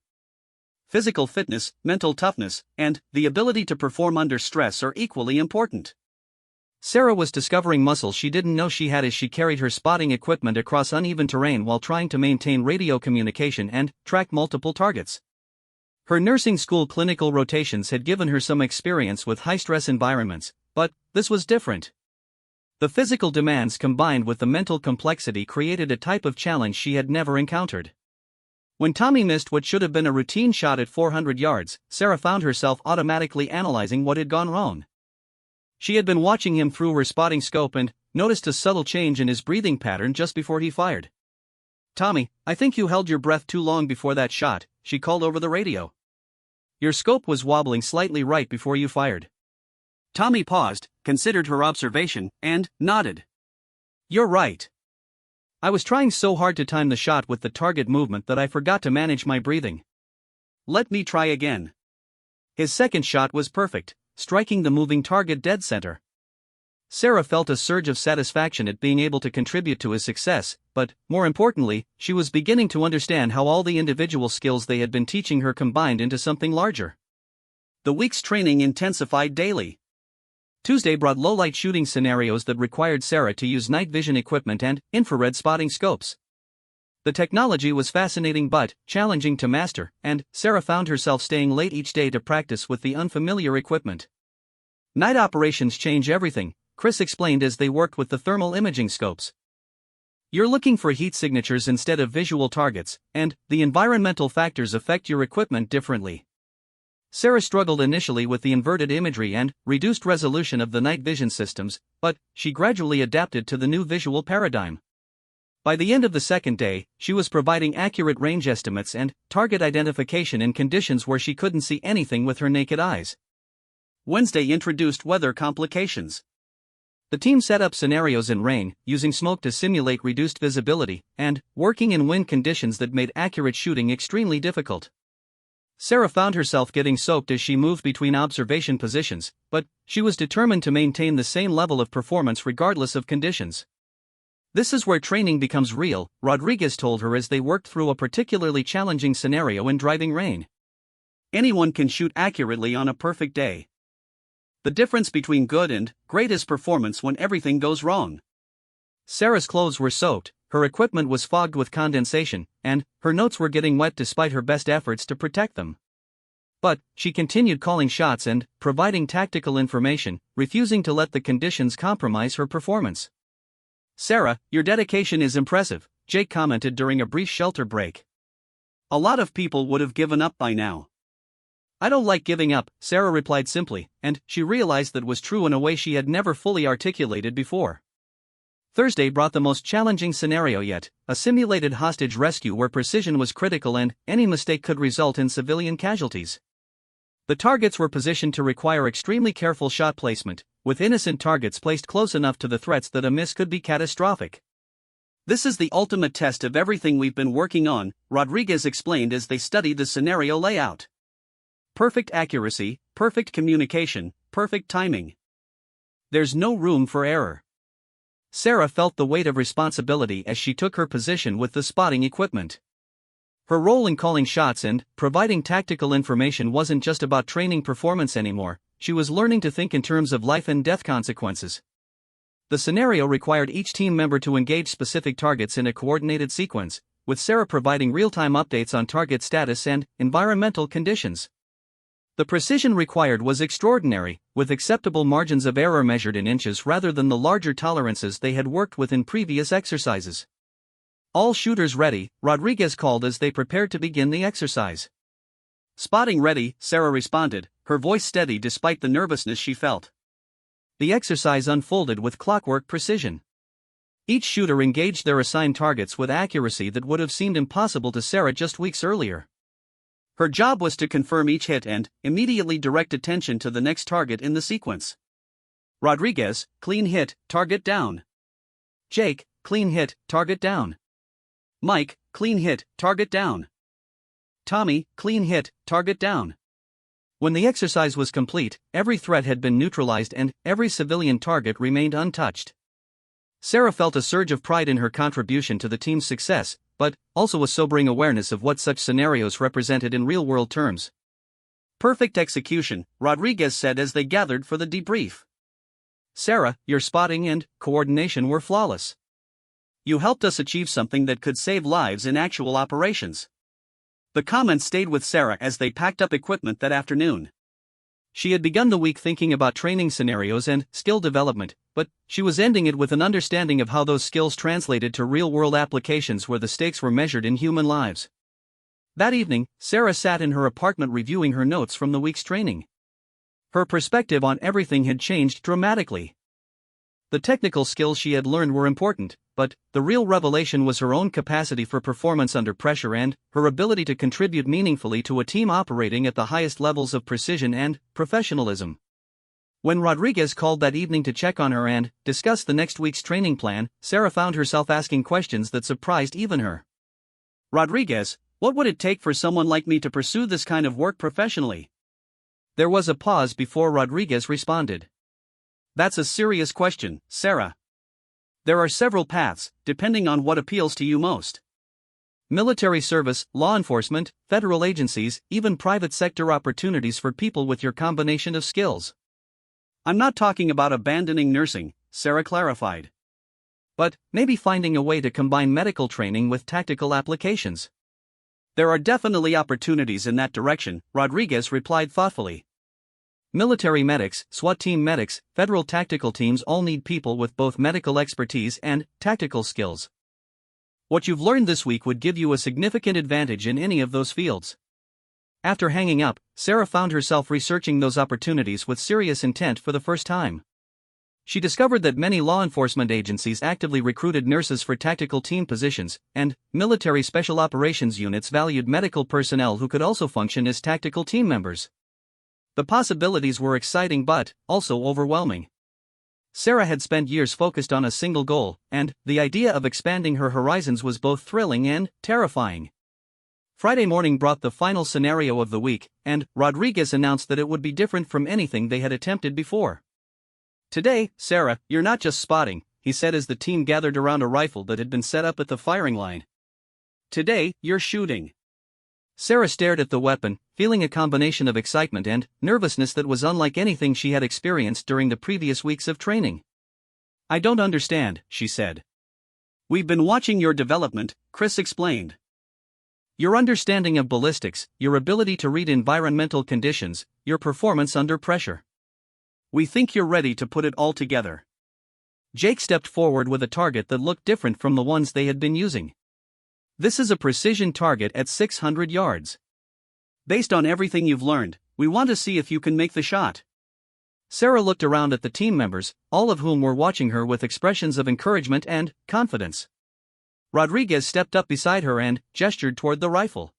Physical fitness, mental toughness, and the ability to perform under stress are equally important. Sarah was discovering muscles she didn't know she had as she carried her spotting equipment across uneven terrain while trying to maintain radio communication and track multiple targets. Her nursing school clinical rotations had given her some experience with high-stress environments, but this was different. The physical demands combined with the mental complexity created a type of challenge she had never encountered. When Tommy missed what should have been a routine shot at 400 yards, Sarah found herself automatically analyzing what had gone wrong. She had been watching him through her spotting scope and noticed a subtle change in his breathing pattern just before he fired. Tommy, I think you held your breath too long before that shot, she called over the radio. Your scope was wobbling slightly right before you fired. Tommy paused, considered her observation, and nodded. You're right. I was trying so hard to time the shot with the target movement that I forgot to manage my breathing. Let me try again. His second shot was perfect, striking the moving target dead center. Sarah felt a surge of satisfaction at being able to contribute to his success, but, more importantly, she was beginning to understand how all the individual skills they had been teaching her combined into something larger. The week's training intensified daily. Tuesday brought low-light shooting scenarios that required Sarah to use night vision equipment and infrared spotting scopes. The technology was fascinating but challenging to master, and Sarah found herself staying late each day to practice with the unfamiliar equipment. Night operations change everything, Chris explained as they worked with the thermal imaging scopes. You're looking for heat signatures instead of visual targets, and the environmental factors affect your equipment differently. Sarah struggled initially with the inverted imagery and reduced resolution of the night vision systems, but she gradually adapted to the new visual paradigm. By the end of the second day, she was providing accurate range estimates and target identification in conditions where she couldn't see anything with her naked eyes. Wednesday introduced weather complications. The team set up scenarios in rain, using smoke to simulate reduced visibility, and working in wind conditions that made accurate shooting extremely difficult. Sarah found herself getting soaked as she moved between observation positions, but she was determined to maintain the same level of performance regardless of conditions. This is where training becomes real, Rodriguez told her as they worked through a particularly challenging scenario in driving rain. Anyone can shoot accurately on a perfect day. The difference between good and great is performance when everything goes wrong. Sarah's clothes were soaked, her equipment was fogged with condensation, and her notes were getting wet despite her best efforts to protect them. But she continued calling shots and providing tactical information, refusing to let the conditions compromise her performance. Sarah, your dedication is impressive, Jake commented during a brief shelter break. A lot of people would have given up by now. I don't like giving up, Sarah replied simply, and she realized that was true in a way she had never fully articulated before. Thursday brought the most challenging scenario yet, a simulated hostage rescue where precision was critical and any mistake could result in civilian casualties. The targets were positioned to require extremely careful shot placement, with innocent targets placed close enough to the threats that a miss could be catastrophic. This is the ultimate test of everything we've been working on, Rodriguez explained as they studied the scenario layout. Perfect accuracy, perfect communication, perfect timing. There's no room for error. Sarah felt the weight of responsibility as she took her position with the spotting equipment. Her role in calling shots and providing tactical information wasn't just about training performance anymore, she was learning to think in terms of life and death consequences. The scenario required each team member to engage specific targets in a coordinated sequence, with Sarah providing real-time updates on target status and environmental conditions. The precision required was extraordinary, with acceptable margins of error measured in inches rather than the larger tolerances they had worked with in previous exercises. All shooters ready, Rodriguez called as they prepared to begin the exercise. Spotting ready, Sarah responded, her voice steady despite the nervousness she felt. The exercise unfolded with clockwork precision. Each shooter engaged their assigned targets with accuracy that would have seemed impossible to Sarah just weeks earlier. Her job was to confirm each hit and immediately direct attention to the next target in the sequence. Rodriguez, clean hit, target down. Jake, clean hit, target down. Mike, clean hit, target down. Tommy, clean hit, target down. When the exercise was complete, every threat had been neutralized and every civilian target remained untouched. Sarah felt a surge of pride in her contribution to the team's success, but also a sobering awareness of what such scenarios represented in real-world terms. Perfect execution, Rodriguez said as they gathered for the debrief. Sarah, your spotting and coordination were flawless. You helped us achieve something that could save lives in actual operations. The comments stayed with Sarah as they packed up equipment that afternoon. She had begun the week thinking about training scenarios and skill development, but she was ending it with an understanding of how those skills translated to real-world applications where the stakes were measured in human lives. That evening, Sarah sat in her apartment reviewing her notes from the week's training. Her perspective on everything had changed dramatically. The technical skills she had learned were important, but the real revelation was her own capacity for performance under pressure and her ability to contribute meaningfully to a team operating at the highest levels of precision and professionalism. When Rodriguez called that evening to check on her and discuss the next week's training plan, Sarah found herself asking questions that surprised even her. Rodriguez, what would it take for someone like me to pursue this kind of work professionally? There was a pause before Rodriguez responded. That's a serious question, Sarah. There are several paths, depending on what appeals to you most. Military service, law enforcement, federal agencies, even private sector opportunities for people with your combination of skills. I'm not talking about abandoning nursing, Sarah clarified. But maybe finding a way to combine medical training with tactical applications. There are definitely opportunities in that direction, Rodriguez replied thoughtfully. Military medics, SWAT team medics, federal tactical teams all need people with both medical expertise and tactical skills. What you've learned this week would give you a significant advantage in any of those fields. After hanging up, Sarah found herself researching those opportunities with serious intent for the first time. She discovered that many law enforcement agencies actively recruited nurses for tactical team positions, and military special operations units valued medical personnel who could also function as tactical team members. The possibilities were exciting but also overwhelming. Sarah had spent years focused on a single goal, and the idea of expanding her horizons was both thrilling and terrifying. Friday morning brought the final scenario of the week, and Rodriguez announced that it would be different from anything they had attempted before. Today, Sarah, you're not just spotting, he said as the team gathered around a rifle that had been set up at the firing line. Today, you're shooting. Sarah stared at the weapon, feeling a combination of excitement and nervousness that was unlike anything she had experienced during the previous weeks of training. I don't understand, she said. We've been watching your development, Chris explained. Your understanding of ballistics, your ability to read environmental conditions, your performance under pressure. We think you're ready to put it all together. Jake stepped forward with a target that looked different from the ones they had been using. This is a precision target at 600 yards. Based on everything you've learned, We want to see if you can make the shot. Sarah looked around at the team members, all of whom were watching her with expressions of encouragement and confidence. Rodriguez stepped up beside her and gestured toward the rifle.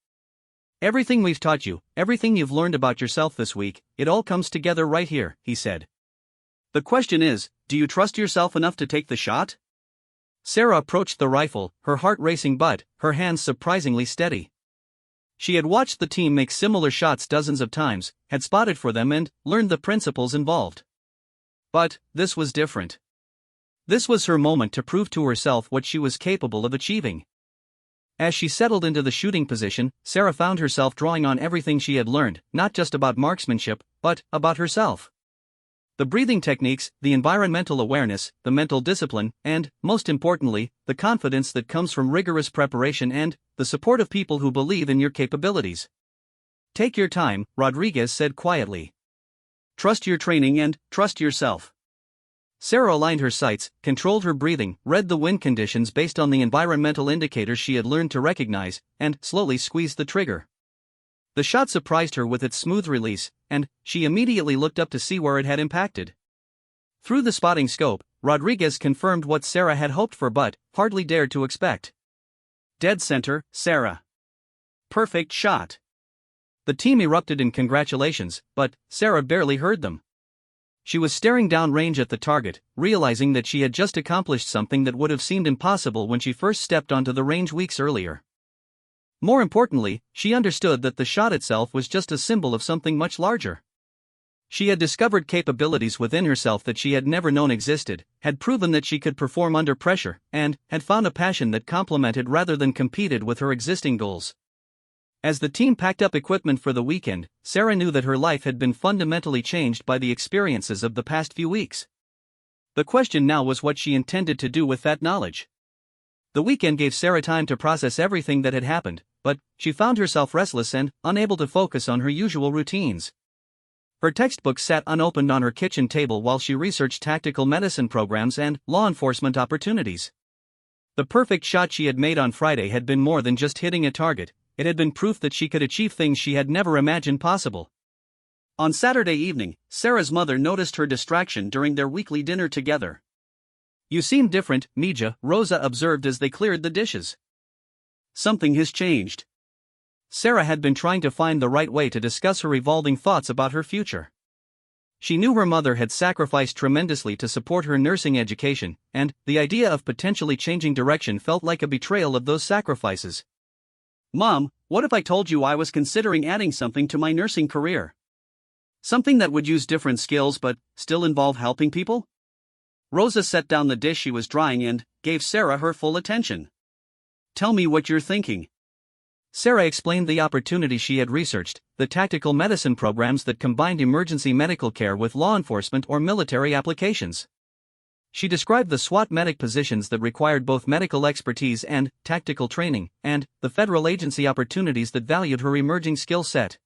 Everything we've taught you, everything you've learned about yourself this week, it all comes together right here, he said. The question is, do you trust yourself enough to take the shot? Sarah approached the rifle, her heart racing but her hands surprisingly steady. She had watched the team make similar shots dozens of times, had spotted for them and learned the principles involved. But this was different. This was her moment to prove to herself what she was capable of achieving. As she settled into the shooting position, Sarah found herself drawing on everything she had learned, not just about marksmanship, but about herself. The breathing techniques, the environmental awareness, the mental discipline, and, most importantly, the confidence that comes from rigorous preparation and the support of people who believe in your capabilities. Take your time, Rodriguez said quietly. Trust your training and trust yourself. Sarah aligned her sights, controlled her breathing, read the wind conditions based on the environmental indicators she had learned to recognize, and slowly squeezed the trigger. The shot surprised her with its smooth release, and she immediately looked up to see where it had impacted. Through the spotting scope, Rodriguez confirmed what Sarah had hoped for but hardly dared to expect. Dead center, Sarah. Perfect shot. The team erupted in congratulations, but Sarah barely heard them. She was staring downrange at the target, realizing that she had just accomplished something that would have seemed impossible when she first stepped onto the range weeks earlier. More importantly, she understood that the shot itself was just a symbol of something much larger. She had discovered capabilities within herself that she had never known existed, had proven that she could perform under pressure, and had found a passion that complemented rather than competed with her existing goals. As the team packed up equipment for the weekend, Sarah knew that her life had been fundamentally changed by the experiences of the past few weeks. The question now was what she intended to do with that knowledge. The weekend gave Sarah time to process everything that had happened, but she found herself restless and unable to focus on her usual routines. Her textbook sat unopened on her kitchen table while she researched tactical medicine programs and law enforcement opportunities. The perfect shot she had made on Friday had been more than just hitting a target, it had been proof that she could achieve things she had never imagined possible. On Saturday evening, Sarah's mother noticed her distraction during their weekly dinner together. You seem different, Mija, Rosa observed as they cleared the dishes. Something has changed. Sarah had been trying to find the right way to discuss her revolving thoughts about her future. She knew her mother had sacrificed tremendously to support her nursing education, and the idea of potentially changing direction felt like a betrayal of those sacrifices. Mom, what if I told you I was considering adding something to my nursing career? Something that would use different skills but still involve helping people? Rosa set down the dish she was drying and gave Sarah her full attention. Tell me what you're thinking. Sarah explained the opportunity she had researched, the tactical medicine programs that combined emergency medical care with law enforcement or military applications. She described the SWAT medic positions that required both medical expertise and tactical training, and the federal agency opportunities that valued her emerging skill set.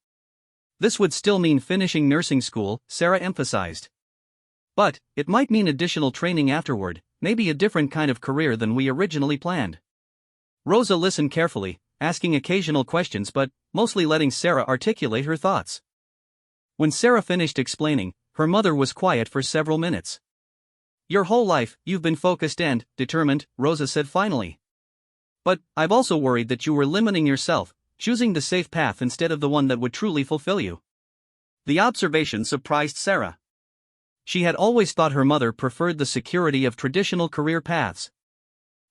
This would still mean finishing nursing school, Sarah emphasized. But it might mean additional training afterward, maybe a different kind of career than we originally planned. Rosa listened carefully, asking occasional questions but mostly letting Sarah articulate her thoughts. When Sarah finished explaining, her mother was quiet for several minutes. Your whole life, you've been focused and determined, Rosa said finally. But I've also worried that you were limiting yourself, choosing the safe path instead of the one that would truly fulfill you. The observation surprised Sarah. She had always thought her mother preferred the security of traditional career paths.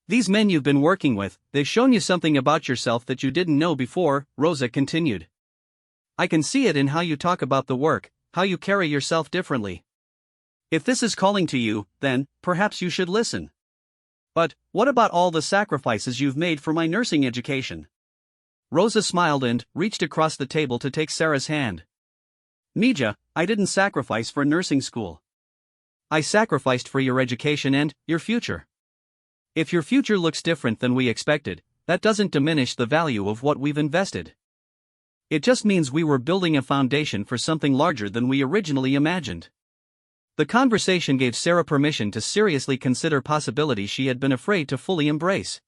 These men you've been working with, they've shown you something about yourself that you didn't know before, Rosa continued. I can see it in how you talk about the work, how you carry yourself differently. If this is calling to you, then perhaps you should listen. But what about all the sacrifices you've made for my nursing education? Rosa smiled and reached across the table to take Sarah's hand. Mija, I didn't sacrifice for nursing school. I sacrificed for your education and your future. If your future looks different than we expected, that doesn't diminish the value of what we've invested. It just means we were building a foundation for something larger than we originally imagined. The conversation gave Sarah permission to seriously consider possibilities she had been afraid to fully embrace.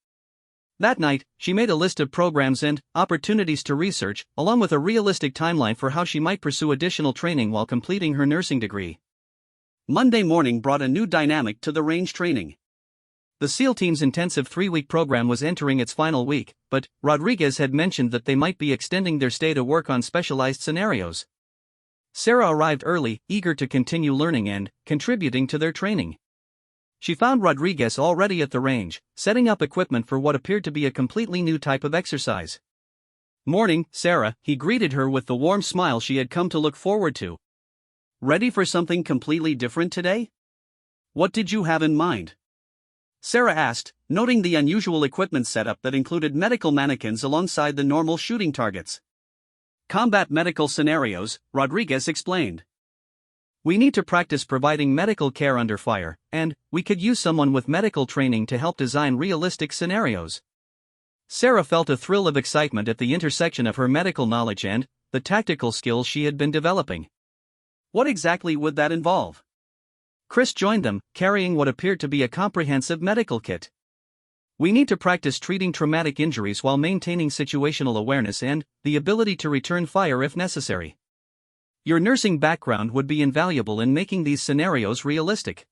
That night, she made a list of programs and opportunities to research, along with a realistic timeline for how she might pursue additional training while completing her nursing degree. Monday morning brought a new dynamic to the range training. The SEAL team's intensive 3-week program was entering its final week, but Rodriguez had mentioned that they might be extending their stay to work on specialized scenarios. Sarah arrived early, eager to continue learning and contributing to their training. She found Rodriguez already at the range, setting up equipment for what appeared to be a completely new type of exercise. "Morning, Sarah," he greeted her with the warm smile she had come to look forward to. "Ready for something completely different today? What did you have in mind?" Sarah asked, noting the unusual equipment setup that included medical mannequins alongside the normal shooting targets. "Combat medical scenarios," Rodriguez explained. "We need to practice providing medical care under fire, and we could use someone with medical training to help design realistic scenarios." Sarah felt a thrill of excitement at the intersection of her medical knowledge and the tactical skills she had been developing. What exactly would that involve? Chris joined them, carrying what appeared to be a comprehensive medical kit. "We need to practice treating traumatic injuries while maintaining situational awareness and the ability to return fire if necessary. Your nursing background would be invaluable in making these scenarios realistic."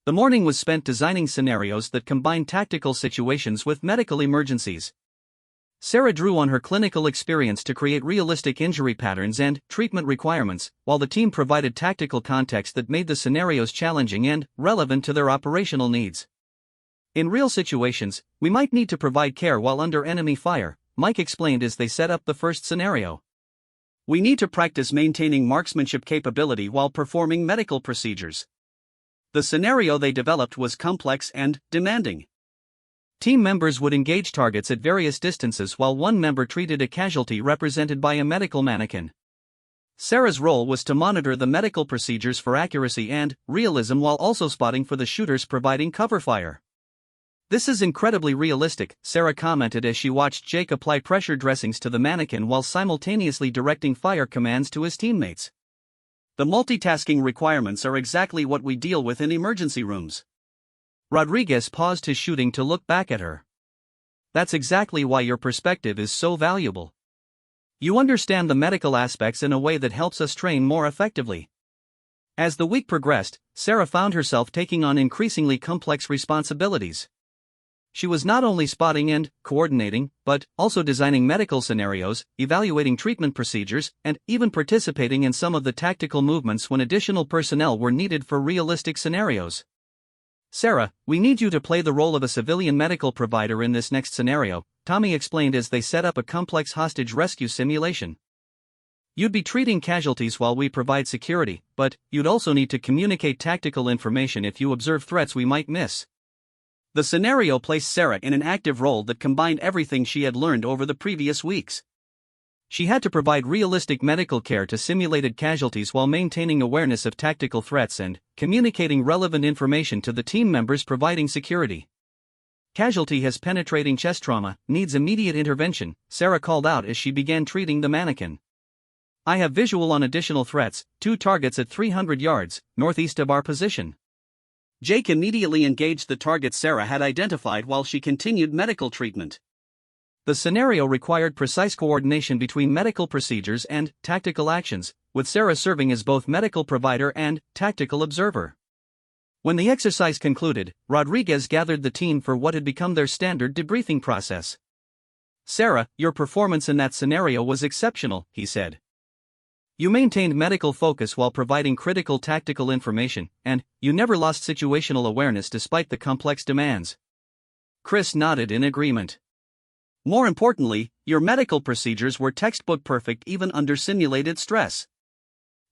The morning was spent designing scenarios that combined tactical situations with medical emergencies. Sarah drew on her clinical experience to create realistic injury patterns and treatment requirements, while the team provided tactical context that made the scenarios challenging and relevant to their operational needs. "In real situations, we might need to provide care while under enemy fire," Mike explained as they set up the first scenario. "We need to practice maintaining marksmanship capability while performing medical procedures." The scenario they developed was complex and demanding. Team members would engage targets at various distances while one member treated a casualty represented by a medical mannequin. Sarah's role was to monitor the medical procedures for accuracy and realism while also spotting for the shooters providing cover fire. "This is incredibly realistic," Sarah commented as she watched Jake apply pressure dressings to the mannequin while simultaneously directing fire commands to his teammates. "The multitasking requirements are exactly what we deal with in emergency rooms." Rodriguez paused his shooting to look back at her. "That's exactly why your perspective is so valuable. You understand the medical aspects in a way that helps us train more effectively." As the week progressed, Sarah found herself taking on increasingly complex responsibilities. She was not only spotting and coordinating, but also designing medical scenarios, evaluating treatment procedures, and even participating in some of the tactical movements when additional personnel were needed for realistic scenarios. "Sarah, we need you to play the role of a civilian medical provider in this next scenario," Tommy explained as they set up a complex hostage rescue simulation. "You'd be treating casualties while we provide security, but you'd also need to communicate tactical information if you observe threats we might miss." The scenario placed Sarah in an active role that combined everything she had learned over the previous weeks. She had to provide realistic medical care to simulated casualties while maintaining awareness of tactical threats and communicating relevant information to the team members providing security. "Casualty has penetrating chest trauma, needs immediate intervention," Sarah called out as she began treating the mannequin. "I have visual on additional threats, 2 targets at 300 yards, northeast of our position." Jake immediately engaged the target Sarah had identified while she continued medical treatment. The scenario required precise coordination between medical procedures and tactical actions, with Sarah serving as both medical provider and tactical observer. When the exercise concluded, Rodriguez gathered the team for what had become their standard debriefing process. "Sarah, your performance in that scenario was exceptional," he said. "You maintained medical focus while providing critical tactical information, and you never lost situational awareness despite the complex demands." Chris nodded in agreement. "More importantly, your medical procedures were textbook perfect even under simulated stress.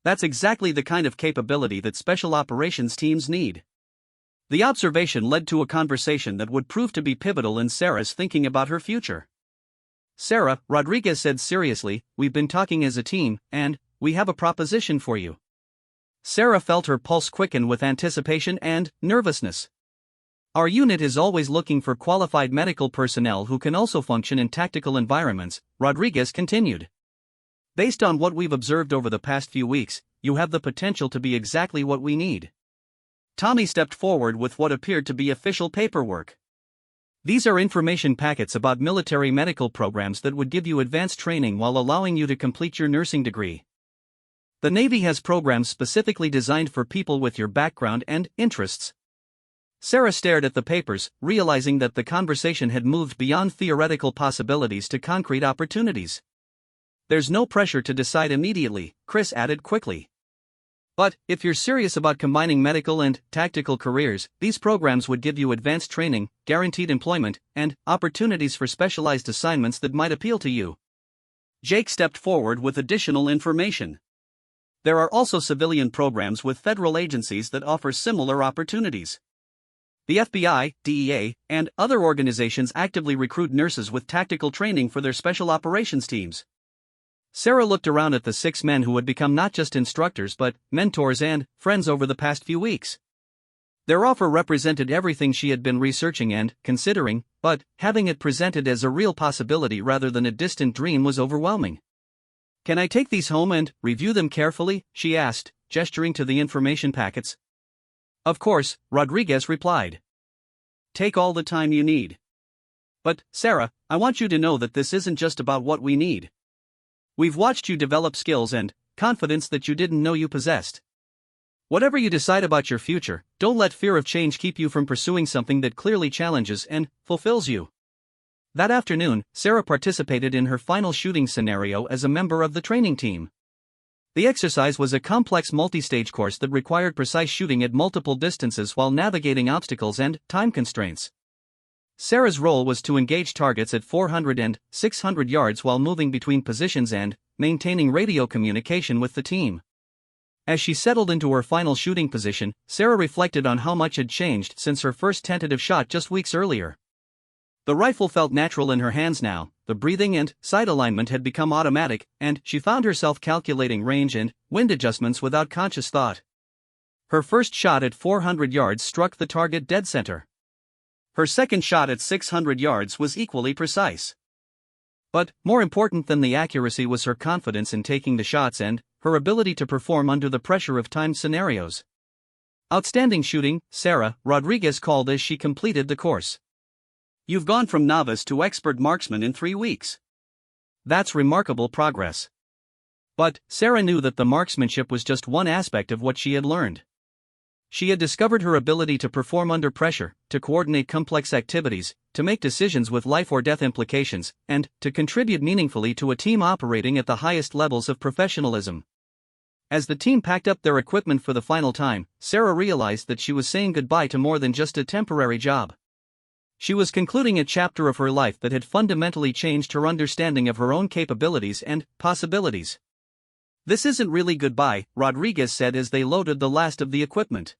That's exactly the kind of capability that special operations teams need." The observation led to a conversation that would prove to be pivotal in Sarah's thinking about her future. "Sarah," Rodriguez said seriously, "we've been talking as a team, and we have a proposition for you." Sarah felt her pulse quicken with anticipation and nervousness. "Our unit is always looking for qualified medical personnel who can also function in tactical environments," Rodriguez continued. "Based on what we've observed over the past few weeks, you have the potential to be exactly what we need." Tommy stepped forward with what appeared to be official paperwork. These are information packets about military medical programs that would give you advanced training while allowing you to complete your nursing degree. The Navy has programs specifically designed for people with your background and interests. Sarah stared at the papers, realizing that the conversation had moved beyond theoretical possibilities to concrete opportunities. There's no pressure to decide immediately, Chris added quickly. But, if you're serious about combining medical and tactical careers, these programs would give you advanced training, guaranteed employment, and opportunities for specialized assignments that might appeal to you. Jake stepped forward with additional information. There are also civilian programs with federal agencies that offer similar opportunities. The FBI, DEA, and other organizations actively recruit nurses with tactical training for their special operations teams. Sarah looked around at the 6 men who had become not just instructors but mentors and friends over the past few weeks. Their offer represented everything she had been researching and considering, but having it presented as a real possibility rather than a distant dream was overwhelming. "Can I take these home and review them carefully?" she asked, gesturing to the information packets. "Of course," Rodriguez replied. "Take all the time you need. But, Sarah, I want you to know that this isn't just about what we need. We've watched you develop skills and confidence that you didn't know you possessed. Whatever you decide about your future, don't let fear of change keep you from pursuing something that clearly challenges and fulfills you." That afternoon, Sarah participated in her final shooting scenario as a member of the training team. The exercise was a complex multi-stage course that required precise shooting at multiple distances while navigating obstacles and time constraints. Sarah's role was to engage targets at 400 and 600 yards while moving between positions and maintaining radio communication with the team. As she settled into her final shooting position, Sarah reflected on how much had changed since her first tentative shot just weeks earlier. The rifle felt natural in her hands now, the breathing and sight alignment had become automatic, and she found herself calculating range and wind adjustments without conscious thought. Her first shot at 400 yards struck the target dead center. Her second shot at 600 yards was equally precise. But, more important than the accuracy was her confidence in taking the shots and her ability to perform under the pressure of timed scenarios. "Outstanding shooting, Sarah," Rodriguez called as she completed the course. "You've gone from novice to expert marksman in 3 weeks. That's remarkable progress." But Sarah knew that the marksmanship was just one aspect of what she had learned. She had discovered her ability to perform under pressure, to coordinate complex activities, to make decisions with life or death implications, and to contribute meaningfully to a team operating at the highest levels of professionalism. As the team packed up their equipment for the final time, Sarah realized that she was saying goodbye to more than just a temporary job. She was concluding a chapter of her life that had fundamentally changed her understanding of her own capabilities and possibilities. "This isn't really goodbye," Rodriguez said as they loaded the last of the equipment.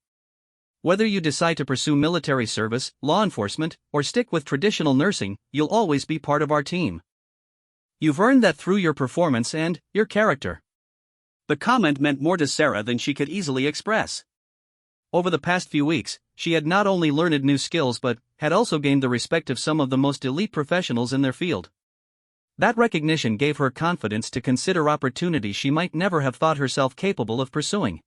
"Whether you decide to pursue military service, law enforcement, or stick with traditional nursing, you'll always be part of our team. You've earned that through your performance and your character." The comment meant more to Sarah than she could easily express. Over the past few weeks, she had not only learned new skills but had also gained the respect of some of the most elite professionals in their field. That recognition gave her confidence to consider opportunities she might never have thought herself capable of pursuing.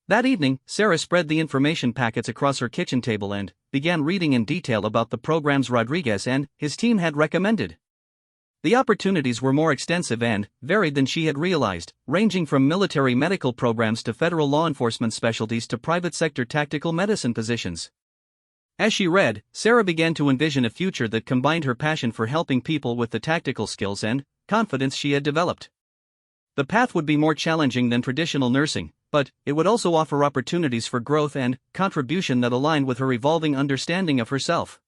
That evening, Sarah spread the information packets across her kitchen table and began reading in detail about the programs Rodriguez and his team had recommended. The opportunities were more extensive and varied than she had realized, ranging from military medical programs to federal law enforcement specialties to private sector tactical medicine positions. As she read, Sarah began to envision a future that combined her passion for helping people with the tactical skills and confidence she had developed. The path would be more challenging than traditional nursing, but it would also offer opportunities for growth and contribution that aligned with her evolving understanding of herself.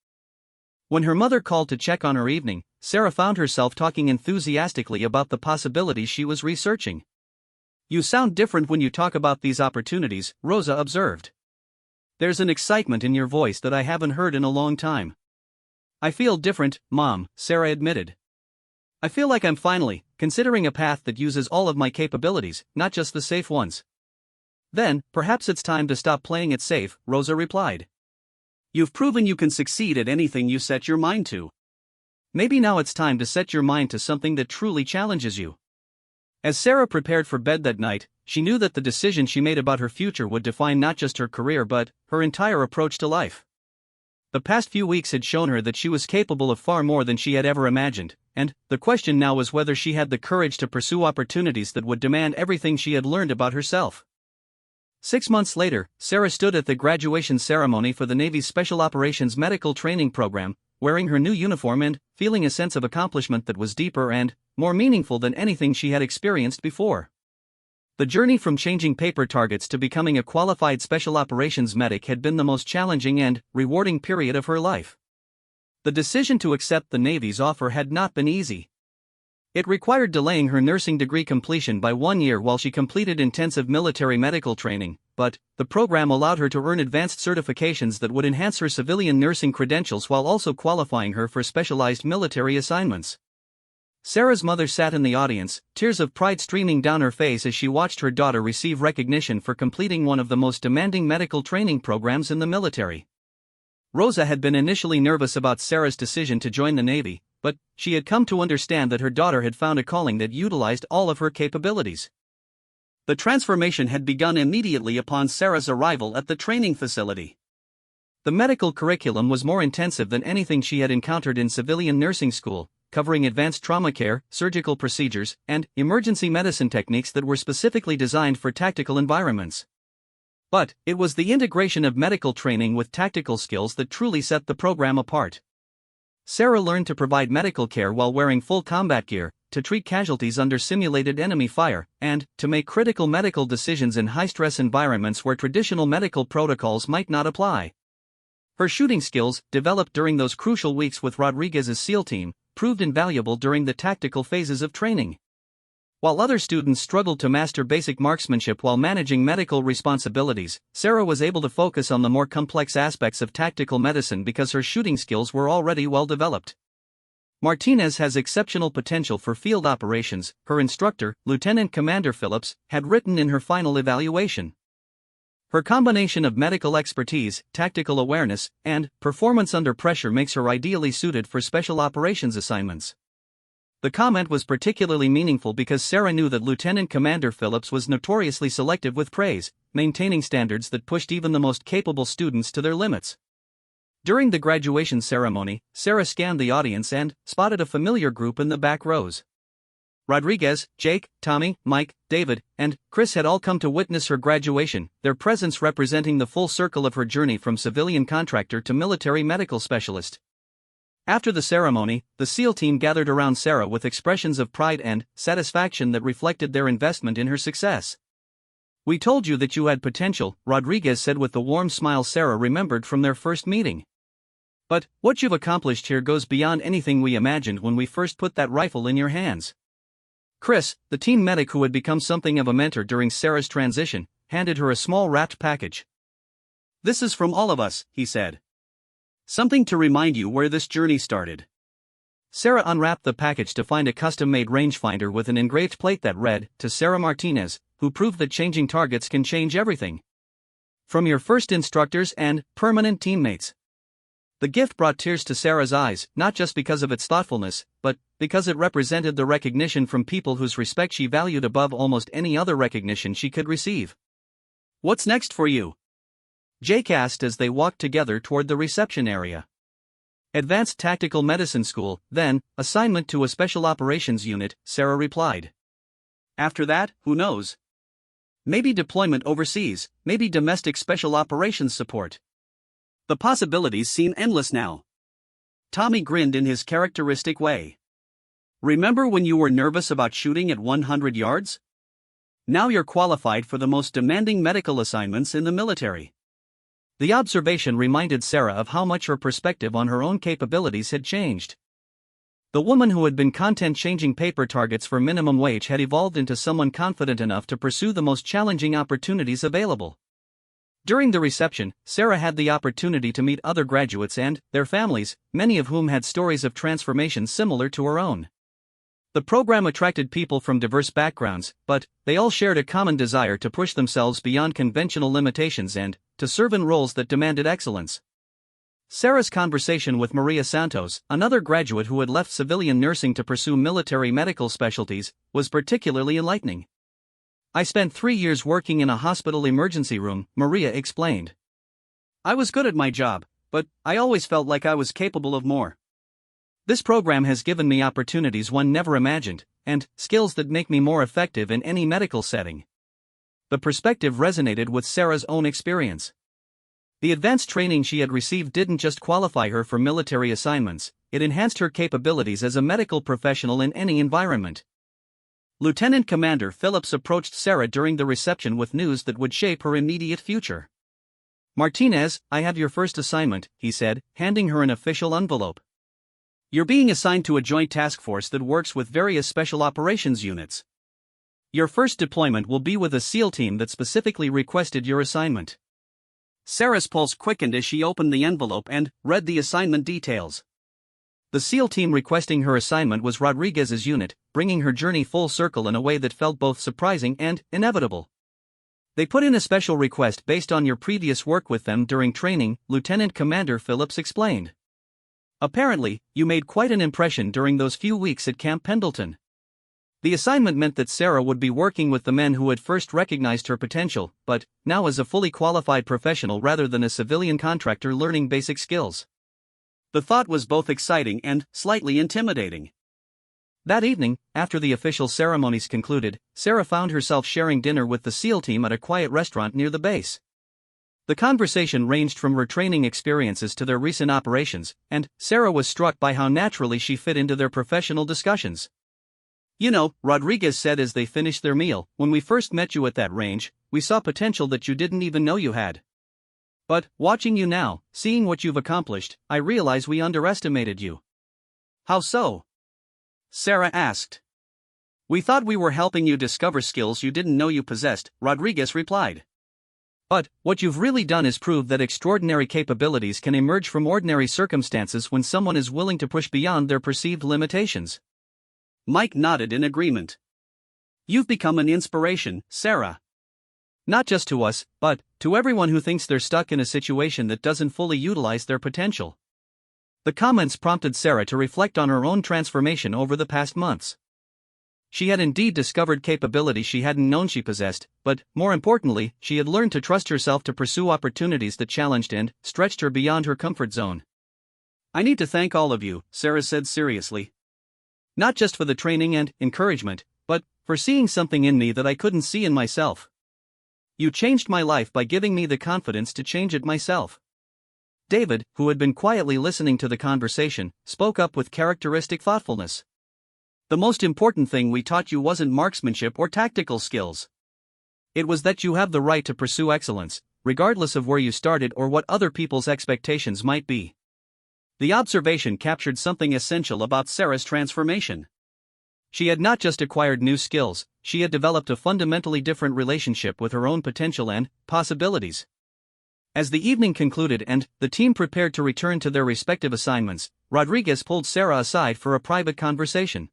When her mother called to check on her evening, Sarah found herself talking enthusiastically about the possibilities she was researching. "You sound different when you talk about these opportunities," Rosa observed. "There's an excitement in your voice that I haven't heard in a long time." "I feel different, Mom," Sarah admitted. "I feel like I'm finally considering a path that uses all of my capabilities, not just the safe ones." "Then, perhaps it's time to stop playing it safe," Rosa replied. "You've proven you can succeed at anything you set your mind to. Maybe now it's time to set your mind to something that truly challenges you." As Sarah prepared for bed that night, she knew that the decision she made about her future would define not just her career but her entire approach to life. The past few weeks had shown her that she was capable of far more than she had ever imagined, and the question now was whether she had the courage to pursue opportunities that would demand everything she had learned about herself. 6 months later, Sarah stood at the graduation ceremony for the Navy's Special Operations Medical Training Program, wearing her new uniform and feeling a sense of accomplishment that was deeper and more meaningful than anything she had experienced before. The journey from changing paper targets to becoming a qualified special operations medic had been the most challenging and rewarding period of her life. The decision to accept the Navy's offer had not been easy. It required delaying her nursing degree completion by 1 year while she completed intensive military medical training, but the program allowed her to earn advanced certifications that would enhance her civilian nursing credentials while also qualifying her for specialized military assignments. Sarah's mother sat in the audience, tears of pride streaming down her face as she watched her daughter receive recognition for completing one of the most demanding medical training programs in the military. Rosa had been initially nervous about Sarah's decision to join the Navy, but she had come to understand that her daughter had found a calling that utilized all of her capabilities. The transformation had begun immediately upon Sarah's arrival at the training facility. The medical curriculum was more intensive than anything she had encountered in civilian nursing school, covering advanced trauma care, surgical procedures, and emergency medicine techniques that were specifically designed for tactical environments. But it was the integration of medical training with tactical skills that truly set the program apart. Sarah learned to provide medical care while wearing full combat gear, to treat casualties under simulated enemy fire, and to make critical medical decisions in high-stress environments where traditional medical protocols might not apply. Her shooting skills, developed during those crucial weeks with Rodriguez's SEAL team, proved invaluable during the tactical phases of training. While other students struggled to master basic marksmanship while managing medical responsibilities, Sarah was able to focus on the more complex aspects of tactical medicine because her shooting skills were already well developed. Martinez has exceptional potential for field operations, her instructor, Lieutenant Commander Phillips, had written in her final evaluation. Her combination of medical expertise, tactical awareness, and performance under pressure makes her ideally suited for special operations assignments. The comment was particularly meaningful because Sarah knew that Lieutenant Commander Phillips was notoriously selective with praise, maintaining standards that pushed even the most capable students to their limits. During the graduation ceremony, Sarah scanned the audience and spotted a familiar group in the back rows. Rodriguez, Jake, Tommy, Mike, David, and Chris had all come to witness her graduation, their presence representing the full circle of her journey from civilian contractor to military medical specialist. After the ceremony, the SEAL team gathered around Sarah with expressions of pride and satisfaction that reflected their investment in her success. "We told you that you had potential," Rodriguez said with the warm smile Sarah remembered from their first meeting. "But what you've accomplished here goes beyond anything we imagined when we first put that rifle in your hands." Chris, the team medic who had become something of a mentor during Sarah's transition, handed her a small wrapped package. "This is from all of us," he said. "Something to remind you where this journey started." Sarah unwrapped the package to find a custom-made rangefinder with an engraved plate that read, "To Sarah Martinez, who proved that changing targets can change everything. From your first instructors and permanent teammates." The gift brought tears to Sarah's eyes, not just because of its thoughtfulness, but because it represented the recognition from people whose respect she valued above almost any other recognition she could receive. "What's next for you?" Jake asked as they walked together toward the reception area. "Advanced Tactical Medicine School, then assignment to a Special Operations Unit," Sarah replied. "After that, who knows? Maybe deployment overseas, maybe domestic special operations support. The possibilities seem endless now." Tommy grinned in his characteristic way. "Remember when you were nervous about shooting at 100 yards? Now you're qualified for the most demanding medical assignments in the military." The observation reminded Sarah of how much her perspective on her own capabilities had changed. The woman who had been content changing paper targets for minimum wage had evolved into someone confident enough to pursue the most challenging opportunities available. During the reception, Sarah had the opportunity to meet other graduates and their families, many of whom had stories of transformation similar to her own. The program attracted people from diverse backgrounds, but they all shared a common desire to push themselves beyond conventional limitations and to serve in roles that demanded excellence. Sarah's conversation with Maria Santos, another graduate who had left civilian nursing to pursue military medical specialties, was particularly enlightening. "I spent 3 years working in a hospital emergency room," Maria explained. "I was good at my job, but I always felt like I was capable of more. This program has given me opportunities one never imagined, and skills that make me more effective in any medical setting." The perspective resonated with Sarah's own experience. The advanced training she had received didn't just qualify her for military assignments, it enhanced her capabilities as a medical professional in any environment. Lieutenant Commander Phillips approached Sarah during the reception with news that would shape her immediate future. "Martinez, I have your first assignment," he said, handing her an official envelope. "You're being assigned to a joint task force that works with various special operations units. Your first deployment will be with a SEAL team that specifically requested your assignment." Sarah's pulse quickened as she opened the envelope and read the assignment details. The SEAL team requesting her assignment was Rodriguez's unit, bringing her journey full circle in a way that felt both surprising and inevitable. "They put in a special request based on your previous work with them during training," Lieutenant Commander Phillips explained. "Apparently, you made quite an impression during those few weeks at Camp Pendleton." The assignment meant that Sarah would be working with the men who had first recognized her potential, but now as a fully qualified professional rather than a civilian contractor learning basic skills. The thought was both exciting and slightly intimidating. That evening, after the official ceremonies concluded, Sarah found herself sharing dinner with the SEAL team at a quiet restaurant near the base. The conversation ranged from her training experiences to their recent operations, and Sarah was struck by how naturally she fit into their professional discussions. "You know," Rodriguez said as they finished their meal, "when we first met you at that range, we saw potential that you didn't even know you had. But, watching you now, seeing what you've accomplished, I realize we underestimated you." "How so?" Sarah asked. "We thought we were helping you discover skills you didn't know you possessed," Rodriguez replied. "But, what you've really done is prove that extraordinary capabilities can emerge from ordinary circumstances when someone is willing to push beyond their perceived limitations." Mike nodded in agreement. "You've become an inspiration, Sarah. Not just to us, but to everyone who thinks they're stuck in a situation that doesn't fully utilize their potential." The comments prompted Sarah to reflect on her own transformation over the past months. She had indeed discovered capabilities she hadn't known she possessed, but, more importantly, she had learned to trust herself to pursue opportunities that challenged and stretched her beyond her comfort zone. "I need to thank all of you," Sarah said seriously. "Not just for the training and encouragement, but for seeing something in me that I couldn't see in myself. You changed my life by giving me the confidence to change it myself." David, who had been quietly listening to the conversation, spoke up with characteristic thoughtfulness. "The most important thing we taught you wasn't marksmanship or tactical skills. It was that you have the right to pursue excellence, regardless of where you started or what other people's expectations might be." The observation captured something essential about Sarah's transformation. She had not just acquired new skills, she had developed a fundamentally different relationship with her own potential and possibilities. As the evening concluded and the team prepared to return to their respective assignments, Rodriguez pulled Sarah aside for a private conversation.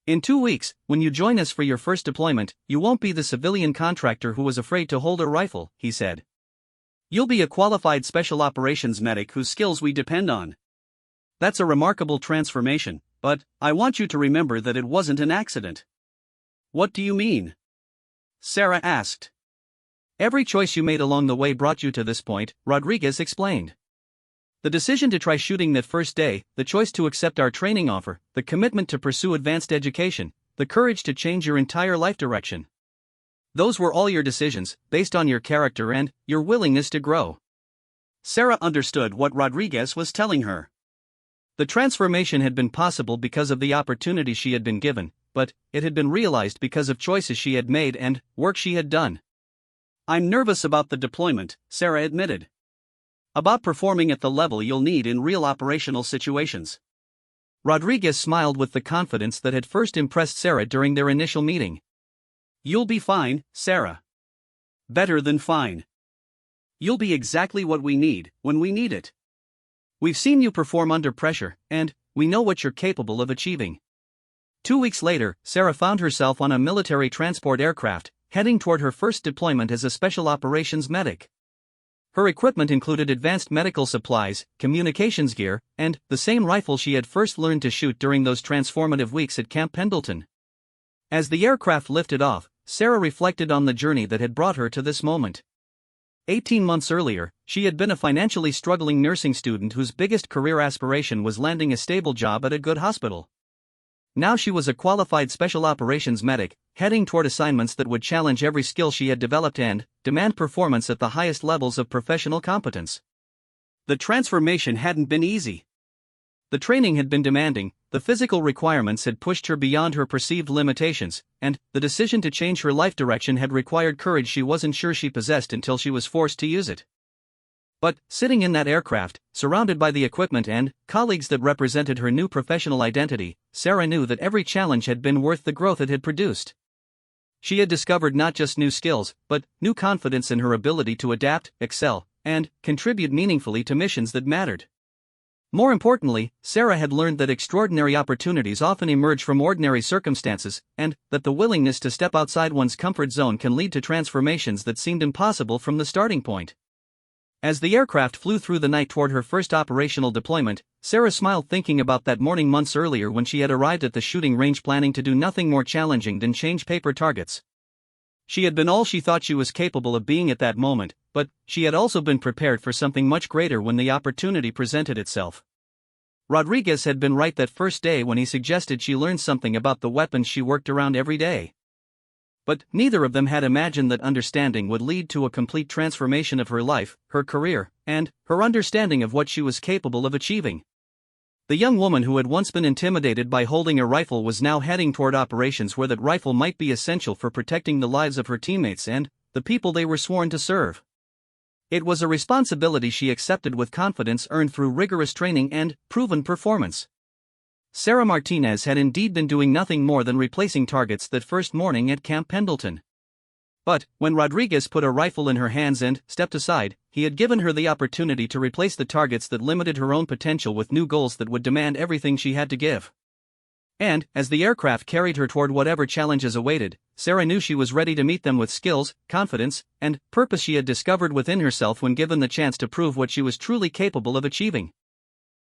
"In 2 weeks, when you join us for your first deployment, you won't be the civilian contractor who was afraid to hold a rifle," he said. "You'll be a qualified special operations medic whose skills we depend on. That's a remarkable transformation, but I want you to remember that it wasn't an accident." "What do you mean?" Sarah asked. "Every choice you made along the way brought you to this point," Rodriguez explained. "The decision to try shooting that first day, the choice to accept our training offer, the commitment to pursue advanced education, the courage to change your entire life direction. Those were all your decisions, based on your character and your willingness to grow." Sarah understood what Rodriguez was telling her. The transformation had been possible because of the opportunity she had been given, but it had been realized because of choices she had made and work she had done. "I'm nervous about the deployment," Sarah admitted. "About performing at the level you'll need in real operational situations." Rodriguez smiled with the confidence that had first impressed Sarah during their initial meeting. "You'll be fine, Sarah. Better than fine. You'll be exactly what we need, when we need it. We've seen you perform under pressure, and we know what you're capable of achieving." 2 weeks later, Sarah found herself on a military transport aircraft, heading toward her first deployment as a special operations medic. Her equipment included advanced medical supplies, communications gear, and the same rifle she had first learned to shoot during those transformative weeks at Camp Pendleton. As the aircraft lifted off, Sarah reflected on the journey that had brought her to this moment. 18 months earlier, she had been a financially struggling nursing student whose biggest career aspiration was landing a stable job at a good hospital. Now she was a qualified special operations medic, heading toward assignments that would challenge every skill she had developed and demand performance at the highest levels of professional competence. The transformation hadn't been easy. The training had been demanding, the physical requirements had pushed her beyond her perceived limitations, and the decision to change her life direction had required courage she wasn't sure she possessed until she was forced to use it. But, sitting in that aircraft, surrounded by the equipment and colleagues that represented her new professional identity, Sarah knew that every challenge had been worth the growth it had produced. She had discovered not just new skills, but new confidence in her ability to adapt, excel, and contribute meaningfully to missions that mattered. More importantly, Sarah had learned that extraordinary opportunities often emerge from ordinary circumstances, and that the willingness to step outside one's comfort zone can lead to transformations that seemed impossible from the starting point. As the aircraft flew through the night toward her first operational deployment, Sarah smiled thinking about that morning months earlier when she had arrived at the shooting range planning to do nothing more challenging than change paper targets. She had been all she thought she was capable of being at that moment, but she had also been prepared for something much greater when the opportunity presented itself. Rodriguez had been right that first day when he suggested she learn something about the weapons she worked around every day. But neither of them had imagined that understanding would lead to a complete transformation of her life, her career, and her understanding of what she was capable of achieving. The young woman who had once been intimidated by holding a rifle was now heading toward operations where that rifle might be essential for protecting the lives of her teammates and the people they were sworn to serve. It was a responsibility she accepted with confidence earned through rigorous training and proven performance. Sarah Martinez had indeed been doing nothing more than replacing targets that first morning at Camp Pendleton. But, when Rodriguez put a rifle in her hands and stepped aside, he had given her the opportunity to replace the targets that limited her own potential with new goals that would demand everything she had to give. And, as the aircraft carried her toward whatever challenges awaited, Sarah knew she was ready to meet them with skills, confidence, and purpose she had discovered within herself when given the chance to prove what she was truly capable of achieving.